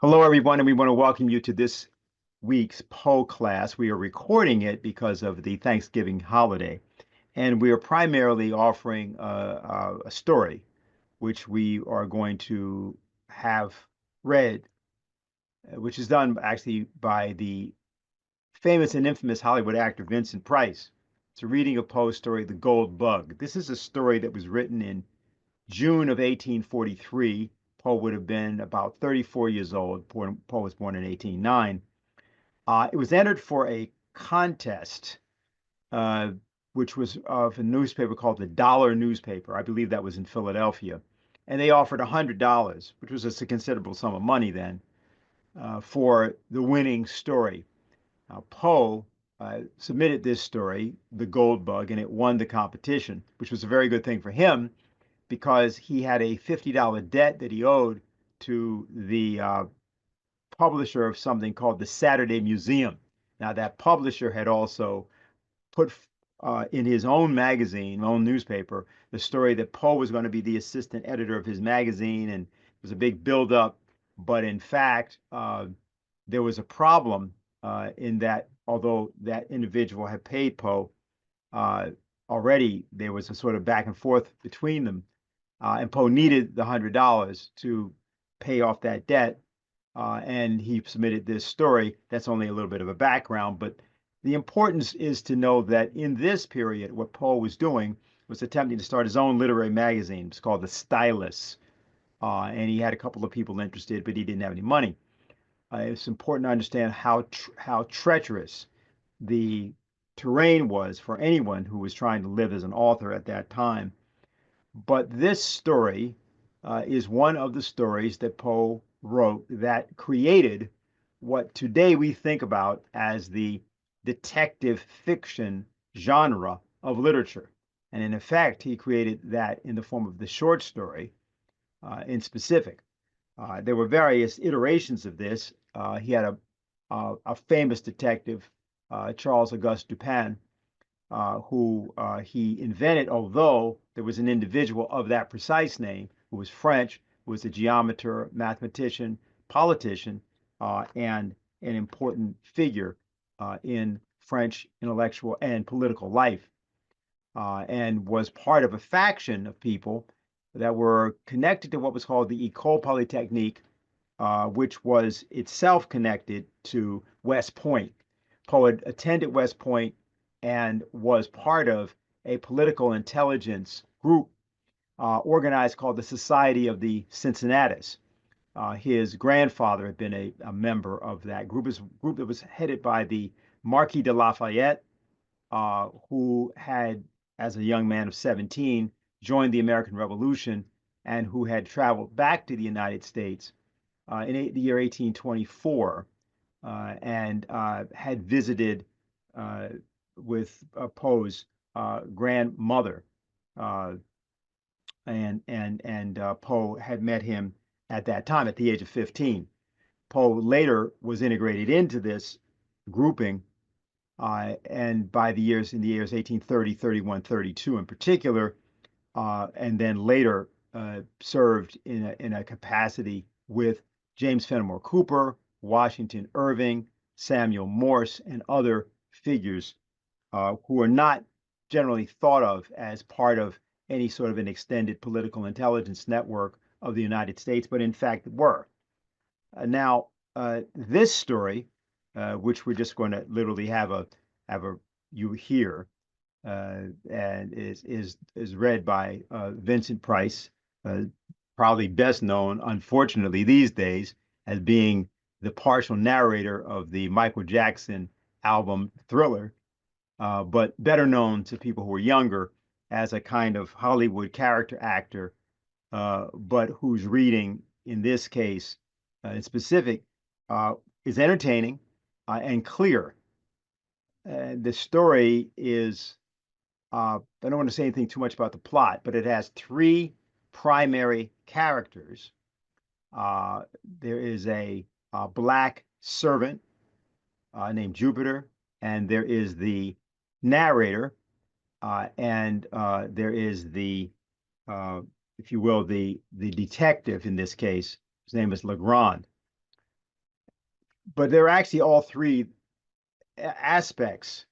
Hello, everyone, and we want to welcome you to this week's Poe class. We are recording it because of the Thanksgiving holiday, and we are primarily offering a story, which we are going to have read, which is done actually by the famous and infamous Hollywood actor Vincent Price. It's a reading of Poe's story, The Gold Bug. This is a story that was written in June of 1843. Poe would have been about 34 years old. Poe was born in 1809. It was entered for a contest, uh, which was of a newspaper called the Dollar Newspaper. I believe that was in Philadelphia. And they offered $100, which was a considerable sum of money then, for the winning story. Now, Poe submitted this story, The Gold Bug, and it won the competition, which was a very good thing for him because he had a $50 debt that he owed to the publisher of something called the Saturday Museum. Now, that publisher had also put in his own magazine, own newspaper, the story that Poe was going to be the assistant editor of his magazine, and it was a big buildup. But in fact, there was a problem in that although that individual had paid Poe uh, already, there was a sort of back and forth between them. And Poe needed the $100 to pay off that debt, and he submitted this story. That's only a little bit of a background, but the importance is to know that in this period, what Poe was doing was attempting to start his own literary magazine. It's called The Stylus, and he had a couple of people interested, but he didn't have any money. It's important to understand how treacherous the terrain was for anyone who was trying to live as an author at that time. But this story is one of the stories that Poe wrote that created what today we think about as the detective fiction genre of literature. And in effect, he created that in the form of the short story in specific. There were various iterations of this. He had a famous detective, Charles Auguste Dupin, who he invented, although there was an individual of that precise name who was French, who was a geometer, mathematician, politician, and an important figure in French intellectual and political life, and was part of a faction of people that were connected to what was called the École Polytechnique, which was itself connected to West Point. Poe had attended West Point and was part of a political intelligence group organized called the Society of the Cincinnatus. His grandfather had been a member of that group. It was a group that was headed by the Marquis de Lafayette, who had, as a young man of 17, joined the American Revolution and who had traveled back to the United States in the year 1824 and had visited with Poe's grandmother, uh, and Poe had met him at that time at the age of 15. Poe later was integrated into this grouping, and by in the years 1830, 31, 32 in particular, and then later served in a capacity with James Fenimore Cooper, Washington Irving, Samuel Morse, and other figures who are not generally thought of as part of any sort of an extended political intelligence network of the United States, but in fact were. Now, this story, which we're just going to literally have a you hear, and is read by Vincent Price, probably best known, unfortunately, these days as being the partial narrator of the Michael Jackson album Thriller, but better known to people who are younger as a kind of Hollywood character actor, but whose reading in this case, in specific, uh, is entertaining and clear. The story is, I don't want to say anything too much about the plot, but it has three primary characters. There is a black servant named Jupiter, and there is the narrator, and there is uh, if you will, the detective in this case. His name is Legrand. but they're actually all three aspects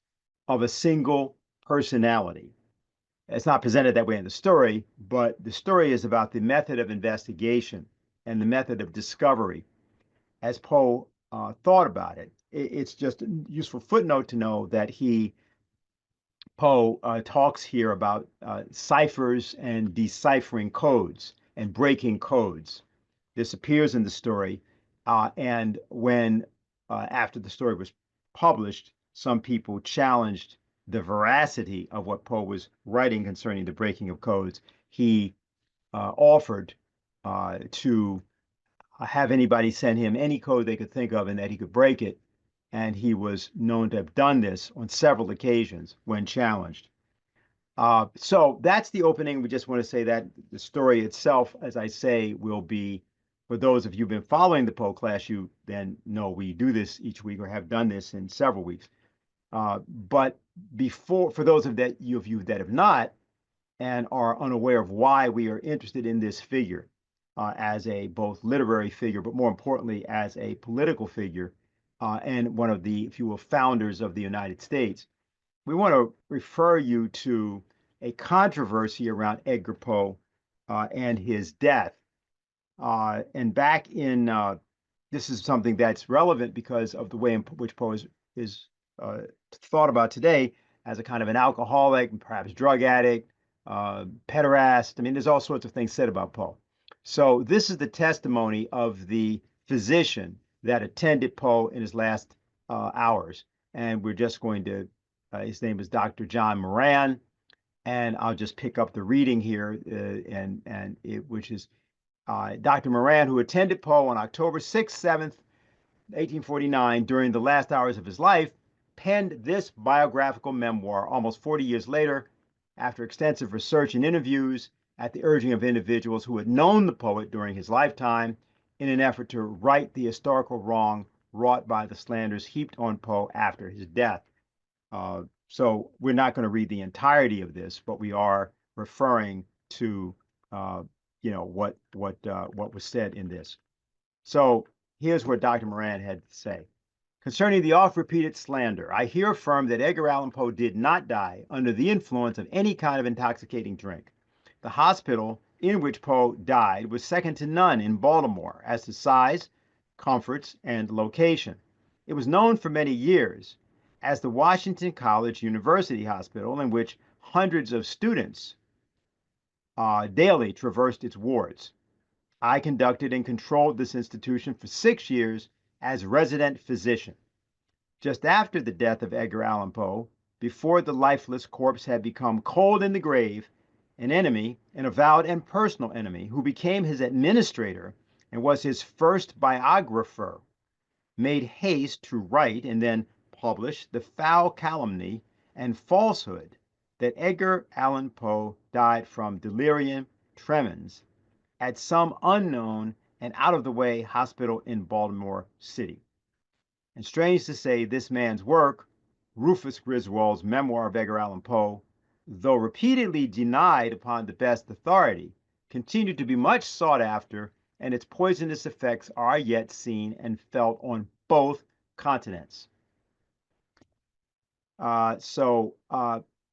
of a single personality. It's not presented that way in the story, but the story is about the method of investigation and the method of discovery as Poe thought about it. It's just a useful footnote to know that Poe talks here about ciphers and deciphering codes and breaking codes. This appears in the story, and when after the story was published, some people challenged the veracity of what Poe was writing concerning the breaking of codes. He offered to have anybody send him any code they could think of and that he could break it. And he was known to have done this on several occasions when challenged. So that's the opening. We just want to say that the story itself, as I say, will be, for those of you who've been following the Poe class, you then know we do this each week or have done this in several weeks. But for those of you that have not and are unaware of why we are interested in this figure as a both literary figure, but more importantly, as a political figure and one of the, if you will, founders of the United States, we want to refer you to a controversy around Edgar Poe and his death. And back in, this is something that's relevant because of the way in which Poe is thought about today as a kind of an alcoholic, perhaps drug addict, pederast. I mean, there's all sorts of things said about Poe. So this is the testimony of the physician that attended Poe in his last hours. And we're just going to, his name is Dr. John Moran. And I'll just pick up the reading here, which is Dr. Moran, who attended Poe on October 6th, 7th, 1849, during the last hours of his life, penned this biographical memoir almost 40 years later, after extensive research and interviews at the urging of individuals who had known the poet during his lifetime, in an effort to right the historical wrong wrought by the slanders heaped on Poe after his death. So we're not going to read the entirety of this, but we are referring to what was said in this. So here's what Dr. Moran had to say. Concerning the oft-repeated slander, I here affirm that Edgar Allan Poe did not die under the influence of any kind of intoxicating drink. The hospital in which Poe died was second to none in Baltimore as to size, comforts, and location. It was known for many years as the Washington College University Hospital, in which hundreds of students daily traversed its wards. I conducted and controlled this institution for 6 years as resident physician. Just after the death of Edgar Allan Poe, before the lifeless corpse had become cold in the grave, an enemy, an avowed and personal enemy, who became his administrator and was his first biographer, made haste to write and then publish the foul calumny and falsehood that Edgar Allan Poe died from delirium tremens at some unknown and out-of-the-way hospital in Baltimore City. And strange to say, this man's work, Rufus Griswold's Memoir of Edgar Allan Poe, though repeatedly denied upon the best authority, continued to be much sought after, and its poisonous effects are yet seen and felt on both continents.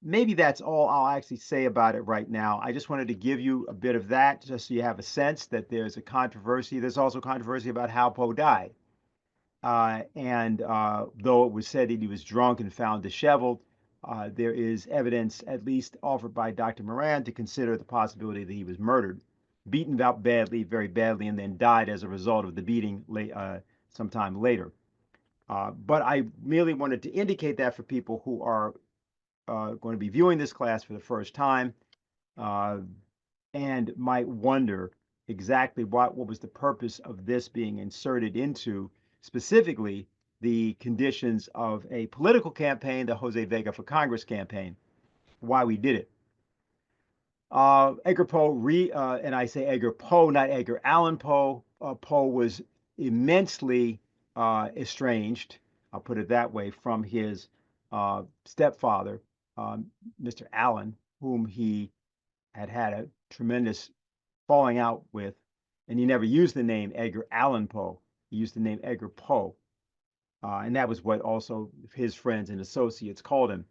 Maybe that's all I'll actually say about it right now. I just wanted to give you a bit of that, just so you have a sense that there's a controversy. There's also controversy about how Poe died. Though it was said that he was drunk and found disheveled, there is evidence, at least offered by Dr. Moran, to consider the possibility that he was murdered, beaten out badly, very badly, and then died as a result of the beating sometime later. But I merely wanted to indicate that for people who are going to be viewing this class for the first time and might wonder exactly what was the purpose of this being inserted into specifically the conditions of a political campaign, the Jose Vega for Congress campaign, why we did it. Edgar Poe, and I say Edgar Poe, not Edgar Allan Poe. Poe was immensely estranged, I'll put it that way, from his stepfather, Mr. Allan, whom he had a tremendous falling out with, and he never used the name Edgar Allan Poe. He used the name Edgar Poe. and that was what also his friends and associates called him.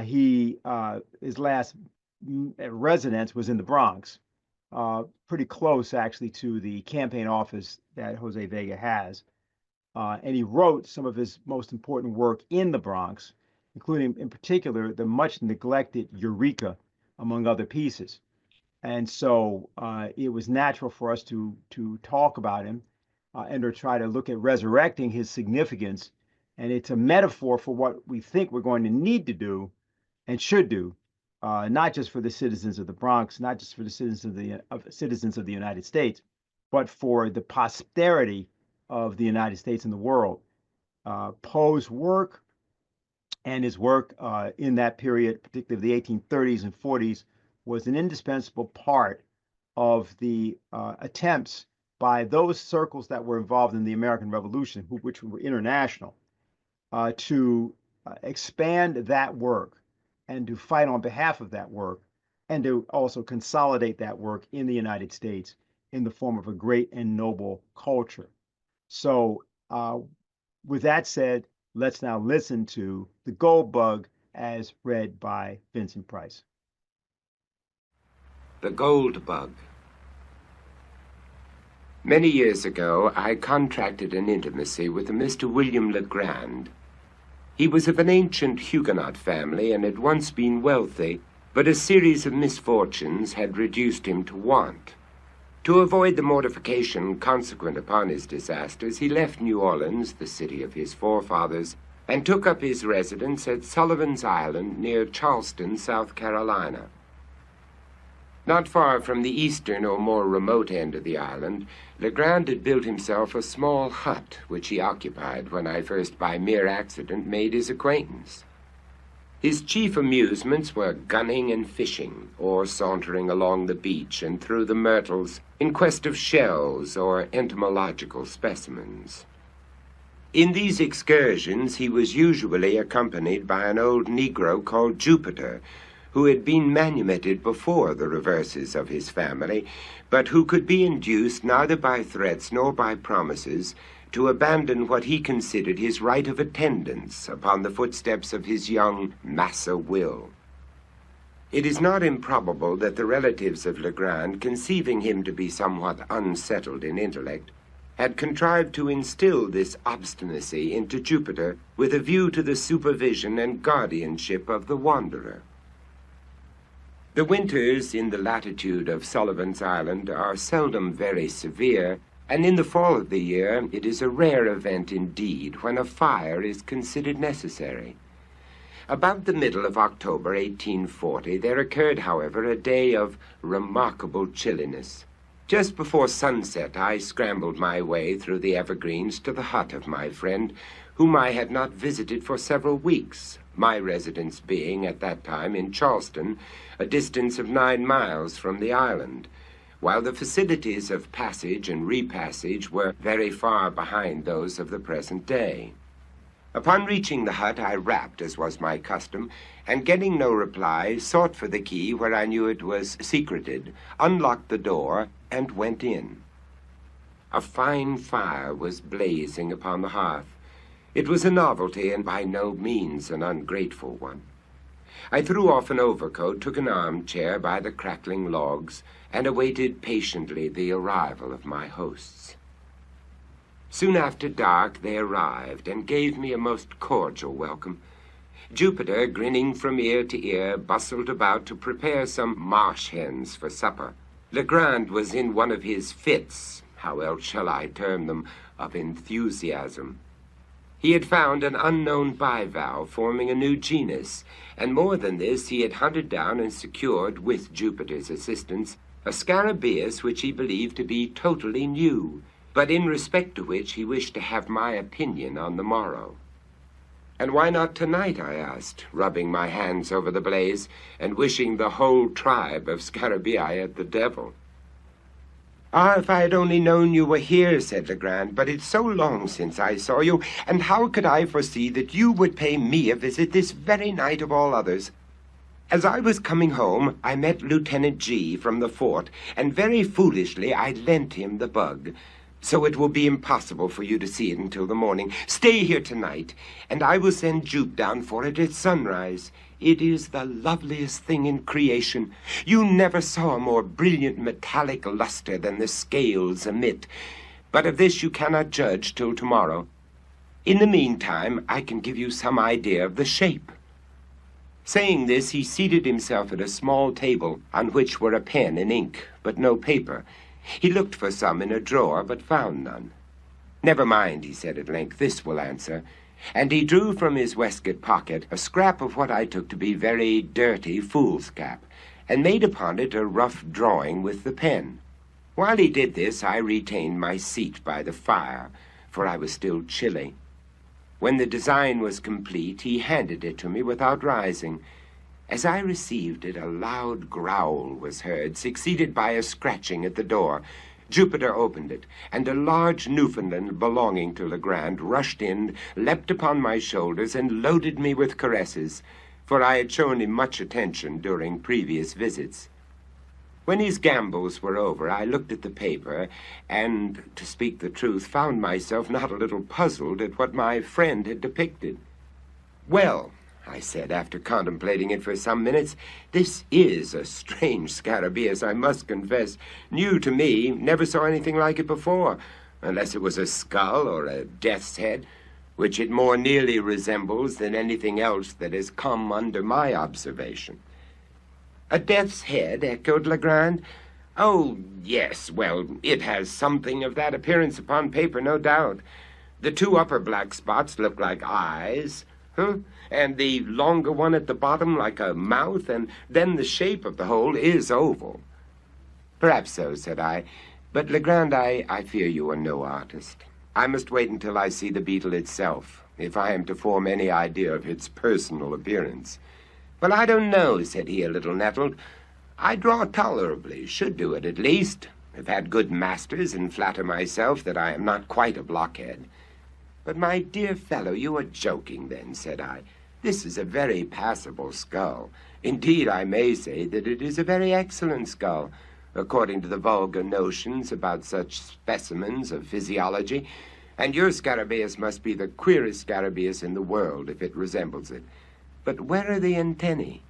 His last residence was in the Bronx, pretty close actually to the campaign office that Jose Vega has. And he wrote some of his most important work in the Bronx, including in particular the much neglected Eureka, among other pieces. And so it was natural for us to talk about him and to try to look at resurrecting his significance. And it's a metaphor for what we think we're going to need to do and should do, not just for the citizens of the Bronx, not just for the citizens of the United States, but for the posterity of the United States and the world. Poe's work and his work in that period, particularly the 1830s and 40s, was an indispensable part of the attempts by those circles that were involved in the American Revolution, which were international, to expand that work and to fight on behalf of that work, and to also consolidate that work in the United States in the form of a great and noble culture. So, with that said, let's now listen to The Gold Bug as read by Vincent Price. The Gold Bug. Many years ago, I contracted an intimacy with a Mr. William Legrand. He was of an ancient Huguenot family and had once been wealthy, but a series of misfortunes had reduced him to want. To avoid the mortification consequent upon his disasters, he left New Orleans, the city of his forefathers, and took up his residence at Sullivan's Island near Charleston, South Carolina. Not far from the eastern or more remote end of the island, Legrand had built himself a small hut, which he occupied when I first by mere accident made his acquaintance. His chief amusements were gunning and fishing, or sauntering along the beach and through the myrtles in quest of shells or entomological specimens. In these excursions he was usually accompanied by an old Negro called Jupiter, who had been manumitted before the reverses of his family, but who could be induced neither by threats nor by promises to abandon what he considered his right of attendance upon the footsteps of his young Massa Will. It is not improbable that the relatives of Legrand, conceiving him to be somewhat unsettled in intellect, had contrived to instill this obstinacy into Jupiter with a view to the supervision and guardianship of the wanderer. The winters in the latitude of Sullivan's Island are seldom very severe, and in the fall of the year it is a rare event indeed when a fire is considered necessary. About the middle of October 1840 there occurred, however, a day of remarkable chilliness. Just before sunset I scrambled my way through the evergreens to the hut of my friend, whom I had not visited for several weeks, my residence being at that time in Charleston, a distance of 9 miles from the island, while the facilities of passage and repassage were very far behind those of the present day. Upon reaching the hut, I rapped, as was my custom, and getting no reply, sought for the key where I knew it was secreted, unlocked the door, and went in. A fine fire was blazing upon the hearth. It was a novelty, and by no means an ungrateful one. I threw off an overcoat, took an armchair by the crackling logs, and awaited patiently the arrival of my hosts. Soon after dark they arrived, and gave me a most cordial welcome. Jupiter, grinning from ear to ear, bustled about to prepare some marsh hens for supper. Legrand was in one of his fits, how else shall I term them, of enthusiasm. He had found an unknown bivalve forming a new genus, and more than this, he had hunted down and secured, with Jupiter's assistance, a scarabaeus which he believed to be totally new, but in respect to which he wished to have my opinion on the morrow. And why not tonight, I asked, rubbing my hands over the blaze, and wishing the whole tribe of scarabaei at the devil. "Ah, if I had only known you were here," said Legrand, "but it's so long since I saw you, and how could I foresee that you would pay me a visit this very night of all others? As I was coming home, I met Lieutenant G from the fort, and very foolishly I lent him the bug. so it will be impossible for you to see it until the morning. Stay here tonight, and I will send Jupe down for it at sunrise. It is the loveliest thing in creation. You never saw a more brilliant metallic luster than the scales emit, but of this you cannot judge till tomorrow. In the meantime, I can give you some idea of the shape." Saying this, he seated himself at a small table on which were a pen and ink, but no paper. He looked for some in a drawer, but found none. "Never mind," he said at length, "this will answer." And he drew from his waistcoat pocket a scrap of what I took to be very dirty foolscap, and made upon it a rough drawing with the pen. While he did this, I retained my seat by the fire, for I was still chilly. When the design was complete, he handed it to me without rising. As I received it, a loud growl was heard, succeeded by a scratching at the door. Jupiter opened it, and a large Newfoundland belonging to Legrand rushed in, leapt upon my shoulders, and loaded me with caresses, for I had shown him much attention during previous visits. When his gambols were over, I looked at the paper, and, to speak the truth, found myself not a little puzzled at what my friend had depicted. "Well," I said, after contemplating it for some minutes, "this is a strange scarabaeus, I must confess. New to me, never saw anything like it before, unless it was a skull or a death's head, which it more nearly resembles than anything else that has come under my observation." "A death's head?" echoed Legrand. "Oh, yes, well, it has something of that appearance upon paper, no doubt. The two upper black spots look like eyes, and the longer one at the bottom like a mouth, and then the shape of the whole is oval." "Perhaps so," said I. "But, Legrand, I fear you are no artist. I must wait until I see the beetle itself, if I am to form any idea of its personal appearance." "Well, I don't know," said he, a little nettled. "I draw tolerably, should do it at least. I've had good masters, and flatter myself that I am not quite a blockhead." "But, my dear fellow, you are joking then," said I. "This is a very passable skull. Indeed, I may say that it is a very excellent skull, according to the vulgar notions about such specimens of physiology, and your scarabaeus must be the queerest scarabaeus in the world if it resembles it. But where are the antennae?"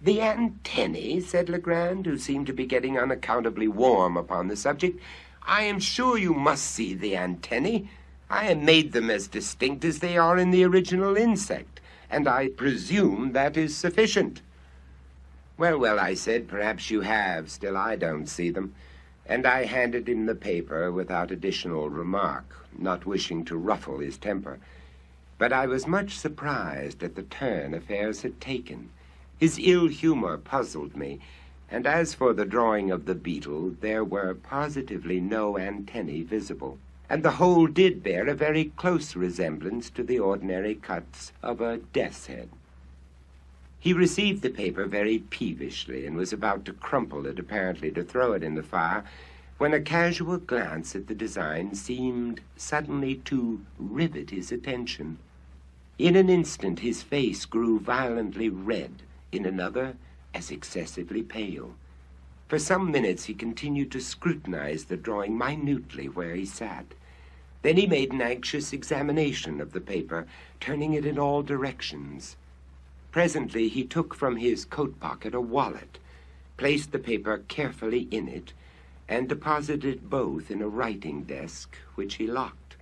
"The antennae?" said Legrand, who seemed to be getting unaccountably warm upon the subject. "I am sure you must see the antennae. I have made them as distinct as they are in the original insect, and I presume that is sufficient." Well, I said, "perhaps you have, still I don't see them." And I handed him the paper without additional remark, not wishing to ruffle his temper. But I was much surprised at the turn affairs had taken. His ill humor puzzled me, and as for the drawing of the beetle, there were positively no antennae visible, and the whole did bear a very close resemblance to the ordinary cuts of a death's head. He received the paper very peevishly, and was about to crumple it, apparently to throw it in the fire, when a casual glance at the design seemed suddenly to rivet his attention. In an instant his face grew violently red, in another as excessively pale. For some minutes he continued to scrutinize the drawing minutely where he sat. Then he made an anxious examination of the paper, turning it in all directions. Presently he took from his coat pocket a wallet, placed the paper carefully in it, and deposited both in a writing desk, which he locked.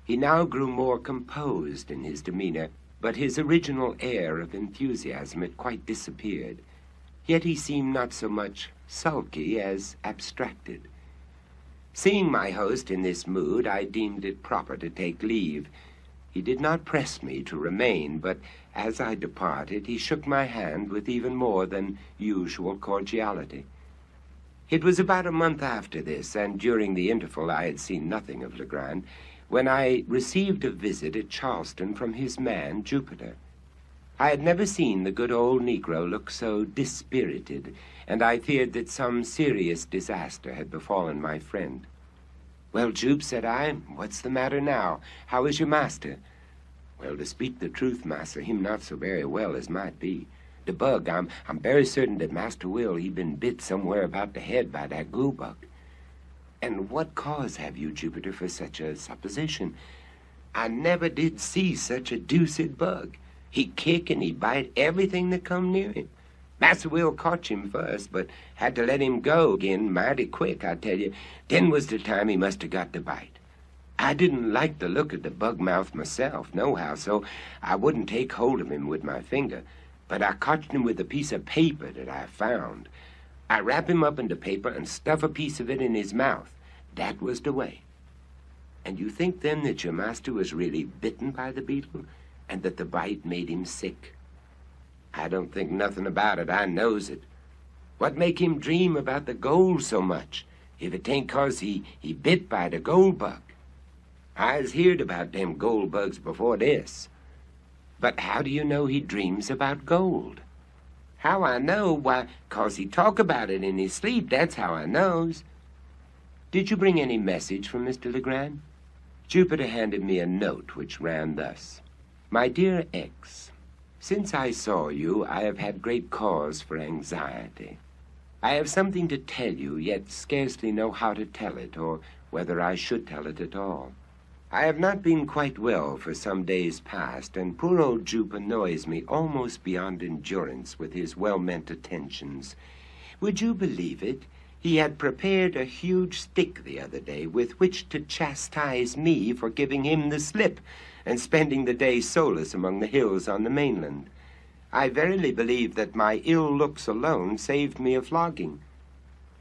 He now grew more composed in his demeanor, but his original air of enthusiasm had quite disappeared. Yet he seemed not so much sulky as abstracted. Seeing my host in this mood, I deemed it proper to take leave. He did not press me to remain, but as I departed, he shook my hand with even more than usual cordiality. It was about a month after this, and during the interval I had seen nothing of Legrand, when I received a visit at Charleston from his man, Jupiter. I had never seen the good old Negro look so dispirited, and I feared that some serious disaster had befallen my friend. "Well, Jupe," said I, "what's the matter now? How is your master?" "Well, to speak the truth, massa, him not so very well as might be. The bug, I'm very certain that Master Will, he been bit somewhere about the head by that goobug." And what cause have you, Jupiter, for such a supposition? I never did see such a deuced bug. He'd kick and he'd bite everything that come near him. Massa Will caught him first, but had to let him go again mighty quick, I tell you. Then was the time he must have got the bite. I didn't like the look of the bug mouth myself, nohow, so I wouldn't take hold of him with my finger, but I caught him with a piece of paper that I found. I wrap him up in the paper and stuff a piece of it in his mouth. That was the way. And you think then that your master was really bitten by the beetle, and that the bite made him sick? I don't think nothing about it. I knows it. What make him dream about the gold so much, if it ain't 'cause he bit by the gold bug? I's heard about them gold bugs before this. But how do you know he dreams about gold? How I know? Why, 'cause he talk about it in his sleep, that's how I knows. Did you bring any message from Mr. Legrand? Jupiter handed me a note which ran thus. My dear X, since I saw you, I have had great cause for anxiety. I have something to tell you, yet scarcely know how to tell it, or whether I should tell it at all. I have not been quite well for some days past, and poor old Jupe annoys me almost beyond endurance with his well-meant attentions. Would you believe it? He had prepared a huge stick the other day with which to chastise me for giving him the slip and spending the day solus among the hills on the mainland. I verily believe that my ill looks alone saved me a flogging.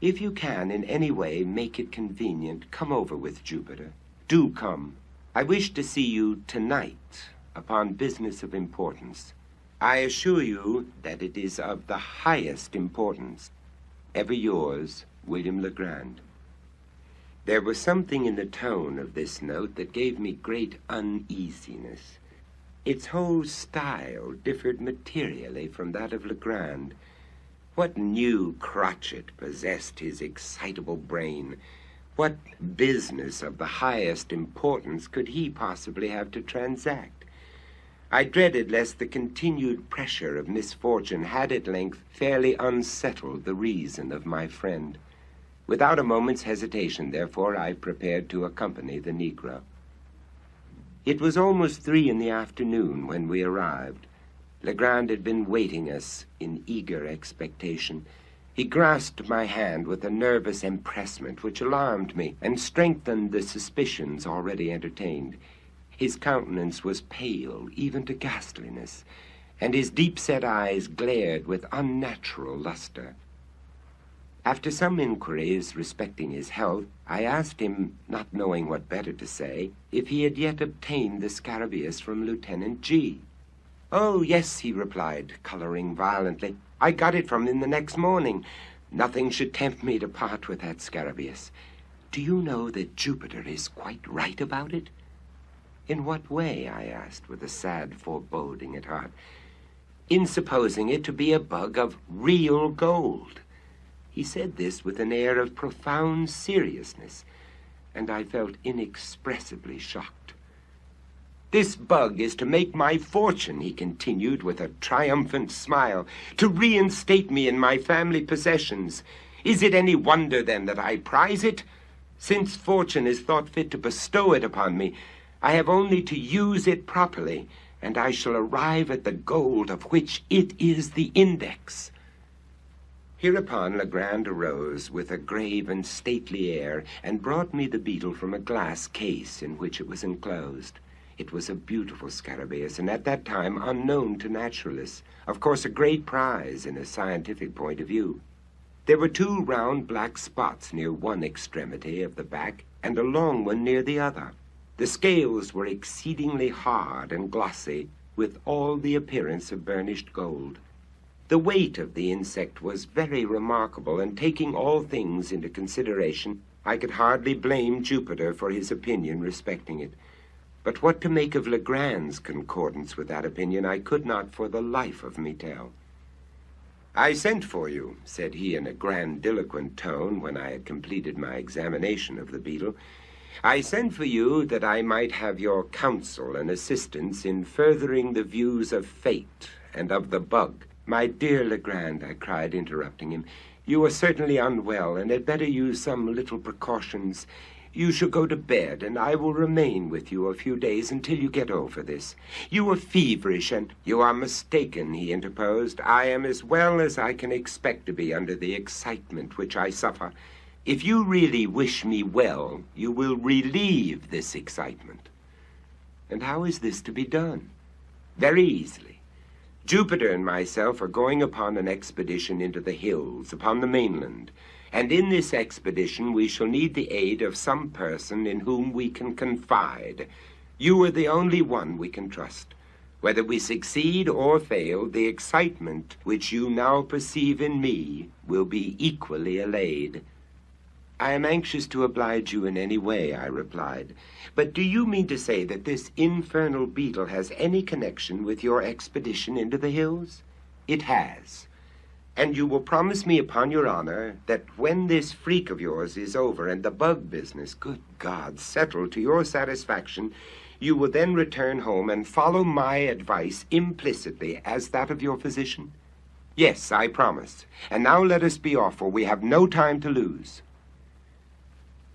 If you can in any way make it convenient, come over with Jupiter. Do come. I wish to see you tonight upon business of importance. I assure you that it is of the highest importance. Ever yours, William Legrand. There was something in the tone of this note that gave me great uneasiness. Its whole style differed materially from that of Legrand. What new crotchet possessed his excitable brain? What business of the highest importance could he possibly have to transact? I dreaded lest the continued pressure of misfortune had at length fairly unsettled the reason of my friend. Without a moment's hesitation, therefore, I prepared to accompany the Negro. It was almost 3 in the afternoon when we arrived. Legrand had been waiting us in eager expectation. He grasped my hand with a nervous empressment which alarmed me and strengthened the suspicions already entertained. His countenance was pale, even to ghastliness, and his deep-set eyes glared with unnatural luster. After some inquiries respecting his health, I asked him, not knowing what better to say, if he had yet obtained the scarabaeus from Lieutenant G. "Oh, yes," he replied, coloring violently. "I got it from him the next morning. Nothing should tempt me to part with that scarabaeus. Do you know that Jupiter is quite right about it?" "In what way?" I asked, with a sad foreboding at heart. "In supposing it to be a bug of real gold." He said this with an air of profound seriousness, and I felt inexpressibly shocked. "This bug is to make my fortune," he continued with a triumphant smile, "to reinstate me in my family possessions. Is it any wonder, then, that I prize it? Since fortune is thought fit to bestow it upon me, I have only to use it properly, and I shall arrive at the gold of which it is the index." Hereupon Legrand arose with a grave and stately air and brought me the beetle from a glass case in which it was enclosed. It was a beautiful scarabaeus, and at that time unknown to naturalists, of course a great prize in a scientific point of view. There were 2 round black spots near one extremity of the back and a long one near the other. The scales were exceedingly hard and glossy, with all the appearance of burnished gold. The weight of the insect was very remarkable, and taking all things into consideration, I could hardly blame Jupiter for his opinion respecting it. But what to make of Legrand's concordance with that opinion I could not for the life of me tell. "I sent for you," said he in a grandiloquent tone when I had completed my examination of the beetle. "I sent for you that I might have your counsel and assistance in furthering the views of fate and of the bug." "My dear Legrand," I cried, interrupting him, You are certainly unwell, and had better use some little precautions. You shall go to bed, and I will remain with you a few days until you get over this. You are feverish, and—" "You are mistaken," he interposed. "I am as well as I can expect to be under the excitement which I suffer. If you really wish me well, you will relieve this excitement." "And how is this to be done?" "Very easily. Jupiter and myself are going upon an expedition into the hills, upon the mainland. And in this expedition we shall need the aid of some person in whom we can confide. You are the only one we can trust. Whether we succeed or fail, the excitement which you now perceive in me will be equally allayed." "I am anxious to oblige you in any way," I replied. "But do you mean to say that this infernal beetle has any connection with your expedition into the hills?" "It has. And you will promise me upon your honor that when this freak of yours is over and the bug business, good God, settled to your satisfaction, you will then return home and follow my advice implicitly as that of your physician?" "Yes, I promise. And now let us be off, for we have no time to lose."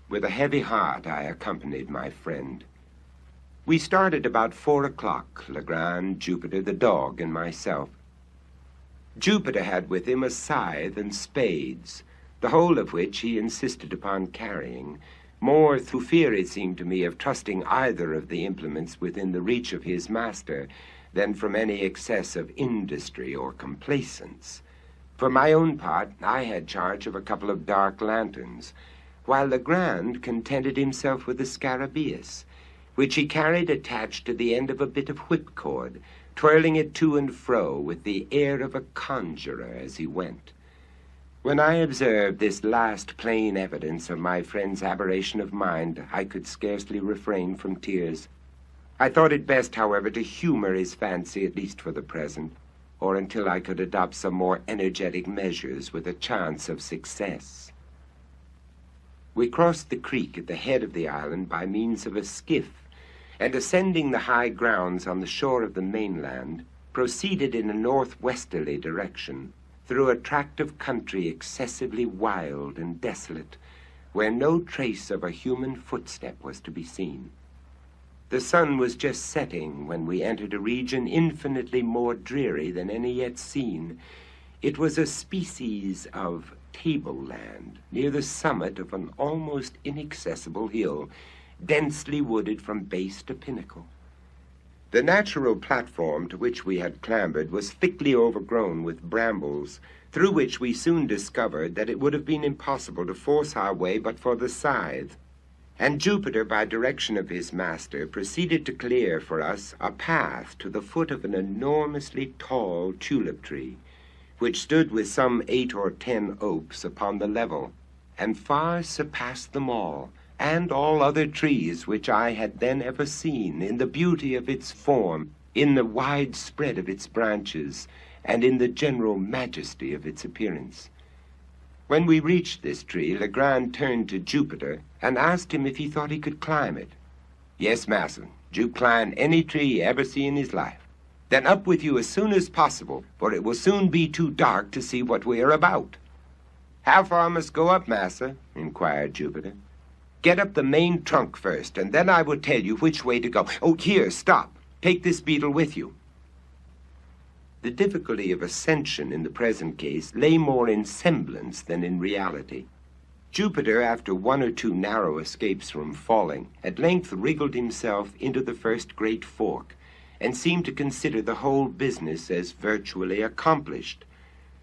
With a heavy heart, I accompanied my friend. We started about 4 o'clock, Legrand, Jupiter, the dog, and myself. Jupiter had with him a scythe and spades, the whole of which he insisted upon carrying, more through fear, it seemed to me, of trusting either of the implements within the reach of his master than from any excess of industry or complacence. For my own part, I had charge of a couple of dark lanterns, while Legrand contented himself with a scarabaeus, which he carried attached to the end of a bit of whipcord, twirling it to and fro with the air of a conjurer as he went. When I observed this last plain evidence of my friend's aberration of mind, I could scarcely refrain from tears. I thought it best, however, to humor his fancy, at least for the present, or until I could adopt some more energetic measures with a chance of success. We crossed the creek at the head of the island by means of a skiff, and ascending the high grounds on the shore of the mainland, proceeded in a northwesterly direction through a tract of country excessively wild and desolate, where no trace of a human footstep was to be seen. The sun was just setting when we entered a region infinitely more dreary than any yet seen. It was a species of tableland near the summit of an almost inaccessible hill, densely wooded from base to pinnacle. The natural platform to which we had clambered was thickly overgrown with brambles, through which we soon discovered that it would have been impossible to force our way but for the scythe, and Jupiter, by direction of his master, proceeded to clear for us a path to the foot of an enormously tall tulip tree, which stood with some 8 or 10 oaks upon the level, and far surpassed them all, and all other trees which I had then ever seen, in the beauty of its form, in the wide spread of its branches, and in the general majesty of its appearance. When we reached this tree, Legrand turned to Jupiter and asked him if he thought he could climb it. "Yes, massa, Jupe climb any tree he ever see in his life." "Then up with you as soon as possible, for it will soon be too dark to see what we are about." "How far must go up, massa?" inquired Jupiter. "Get up the main trunk first, and then I will tell you which way to go. Oh, here, stop. Take this beetle with you." The difficulty of ascension in the present case lay more in semblance than in reality. Jupiter, after 1 or 2 narrow escapes from falling, at length wriggled himself into the first great fork, and seemed to consider the whole business as virtually accomplished.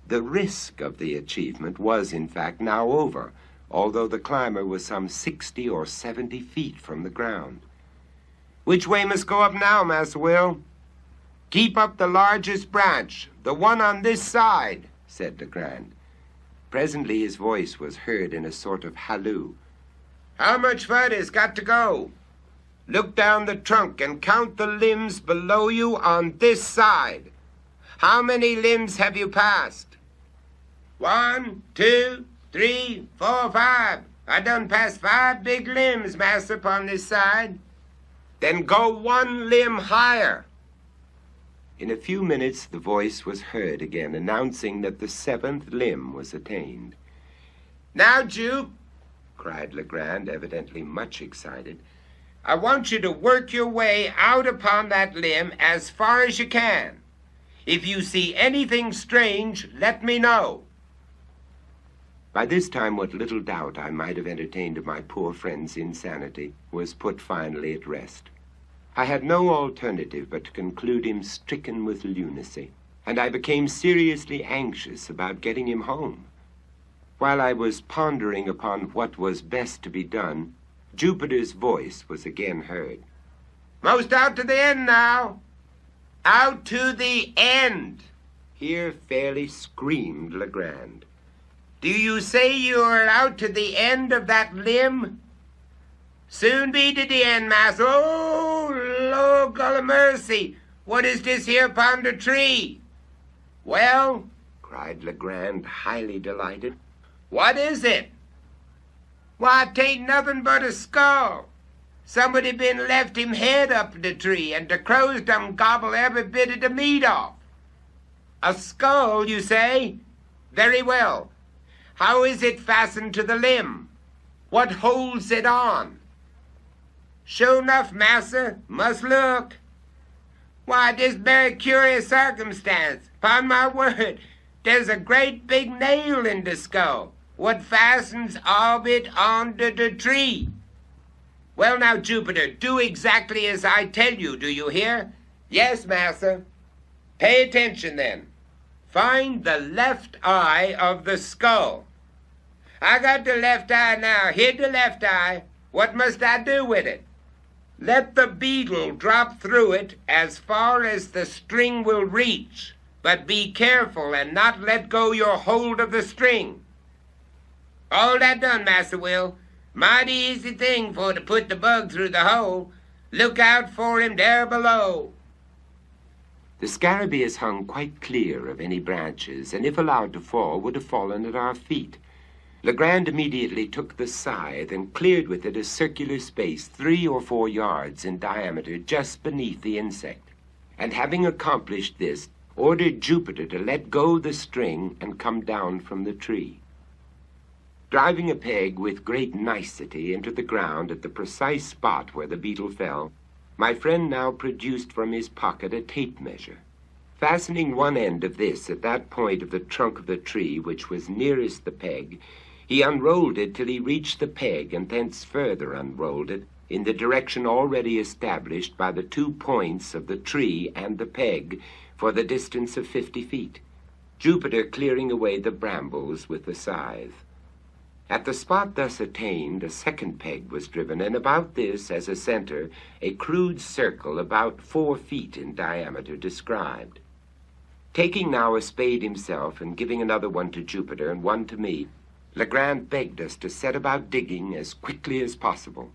The risk of the achievement was, in fact, now over, although the climber was some 60 or 70 feet from the ground. "Which way must go up now, Master Will?" "Keep up the largest branch, the one on this side," said Legrand. Presently his voice was heard in a sort of halloo. "How much further's got to go?" "Look down the trunk and count the limbs below you on this side." "How many limbs have you passed?" 1, 2, 3, 4, 5. I done passed 5 big limbs, master, upon this side." "Then go 1 limb higher." In a few minutes the voice was heard again, announcing that the 7th limb was attained. "Now, Jupe," cried Legrand, evidently much excited, "I want you to work your way out upon that limb as far as you can. If you see anything strange, let me know." By this time, what little doubt I might have entertained of my poor friend's insanity was put finally at rest. I had no alternative but to conclude him stricken with lunacy, and I became seriously anxious about getting him home. While I was pondering upon what was best to be done, Jupiter's voice was again heard. "Most out to the end now! Out to the end!" Here fairly screamed Legrand. "Do you say you are out to the end of that limb?" "Soon be to the end, master. Oh, Lord God of mercy, what is this here upon the tree?" "Well," cried Legrand, highly delighted, "what is it?" "Why, 'tain't nothing but a skull. Somebody been left him head up the tree, and the crows done gobble every bit of the meat off." "A skull, you say? Very well. How is it fastened to the limb? What holds it on?" "Sure enough, massa, must look. Why, this very curious circumstance. 'Pon my word, there's a great big nail in the skull, what fastens all of it onto the tree." "Well now, Jupiter, do exactly as I tell you, do you hear?" "Yes, massa." "Pay attention then. Find the left eye of the skull." "I got the left eye now. Hit the left eye. What must I do with it?" "Let the beetle drop through it as far as the string will reach, but be careful and not let go your hold of the string." "All that done, Massa Will. Mighty easy thing for to put the bug through the hole. Look out for him there below." The scarabaeus hung quite clear of any branches, and if allowed to fall, would have fallen at our feet. Legrand immediately took the scythe and cleared with it a circular space 3 or 4 yards in diameter just beneath the insect, and having accomplished this, ordered Jupiter to let go the string and come down from the tree. Driving a peg with great nicety into the ground at the precise spot where the beetle fell, my friend now produced from his pocket a tape measure. Fastening one end of this at that point of the trunk of the tree which was nearest the peg, he unrolled it till he reached the peg, and thence further unrolled it in the direction already established by the 2 points of the tree and the peg for the distance of 50 feet, Jupiter clearing away the brambles with the scythe. At the spot thus attained, a second peg was driven, and about this, as a center, a crude circle about 4 feet in diameter described. Taking now a spade himself, and giving another one to Jupiter and one to me, Legrand begged us to set about digging as quickly as possible.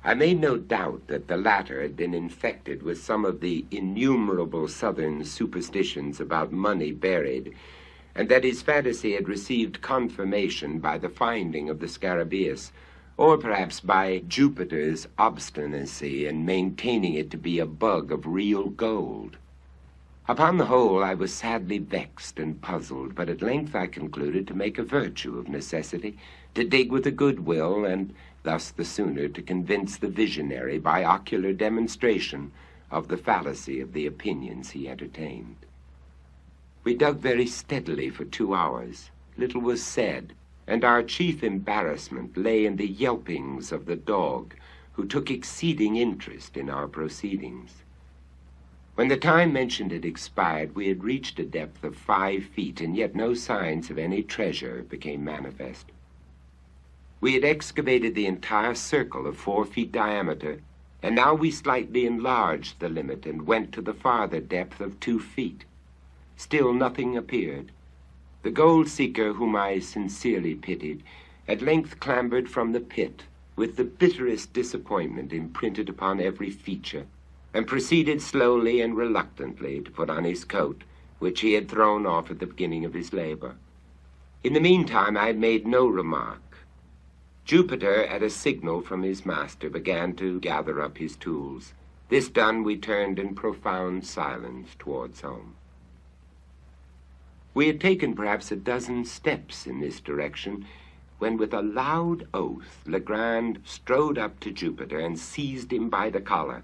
I made no doubt that the latter had been infected with some of the innumerable southern superstitions about money buried, and that his fantasy had received confirmation by the finding of the scarabaeus, or perhaps by Jupiter's obstinacy in maintaining it to be a bug of real gold. Upon the whole, I was sadly vexed and puzzled, but at length I concluded to make a virtue of necessity, to dig with a good will, and thus the sooner to convince the visionary by ocular demonstration of the fallacy of the opinions he entertained. We dug very steadily for 2 hours. Little was said, and our chief embarrassment lay in the yelpings of the dog, who took exceeding interest in our proceedings. When the time mentioned had expired, we had reached a depth of 5 feet, and yet no signs of any treasure became manifest. We had excavated the entire circle of 4 feet diameter, and now we slightly enlarged the limit and went to the farther depth of 2 feet. Still nothing appeared. The gold seeker, whom I sincerely pitied, at length clambered from the pit, with the bitterest disappointment imprinted upon every feature, and proceeded slowly and reluctantly to put on his coat, which he had thrown off at the beginning of his labor. In the meantime, I had made no remark. Jupiter, at a signal from his master, began to gather up his tools. This done, we turned in profound silence towards home. We had taken perhaps a dozen steps in this direction when, with a loud oath, Legrand strode up to Jupiter and seized him by the collar.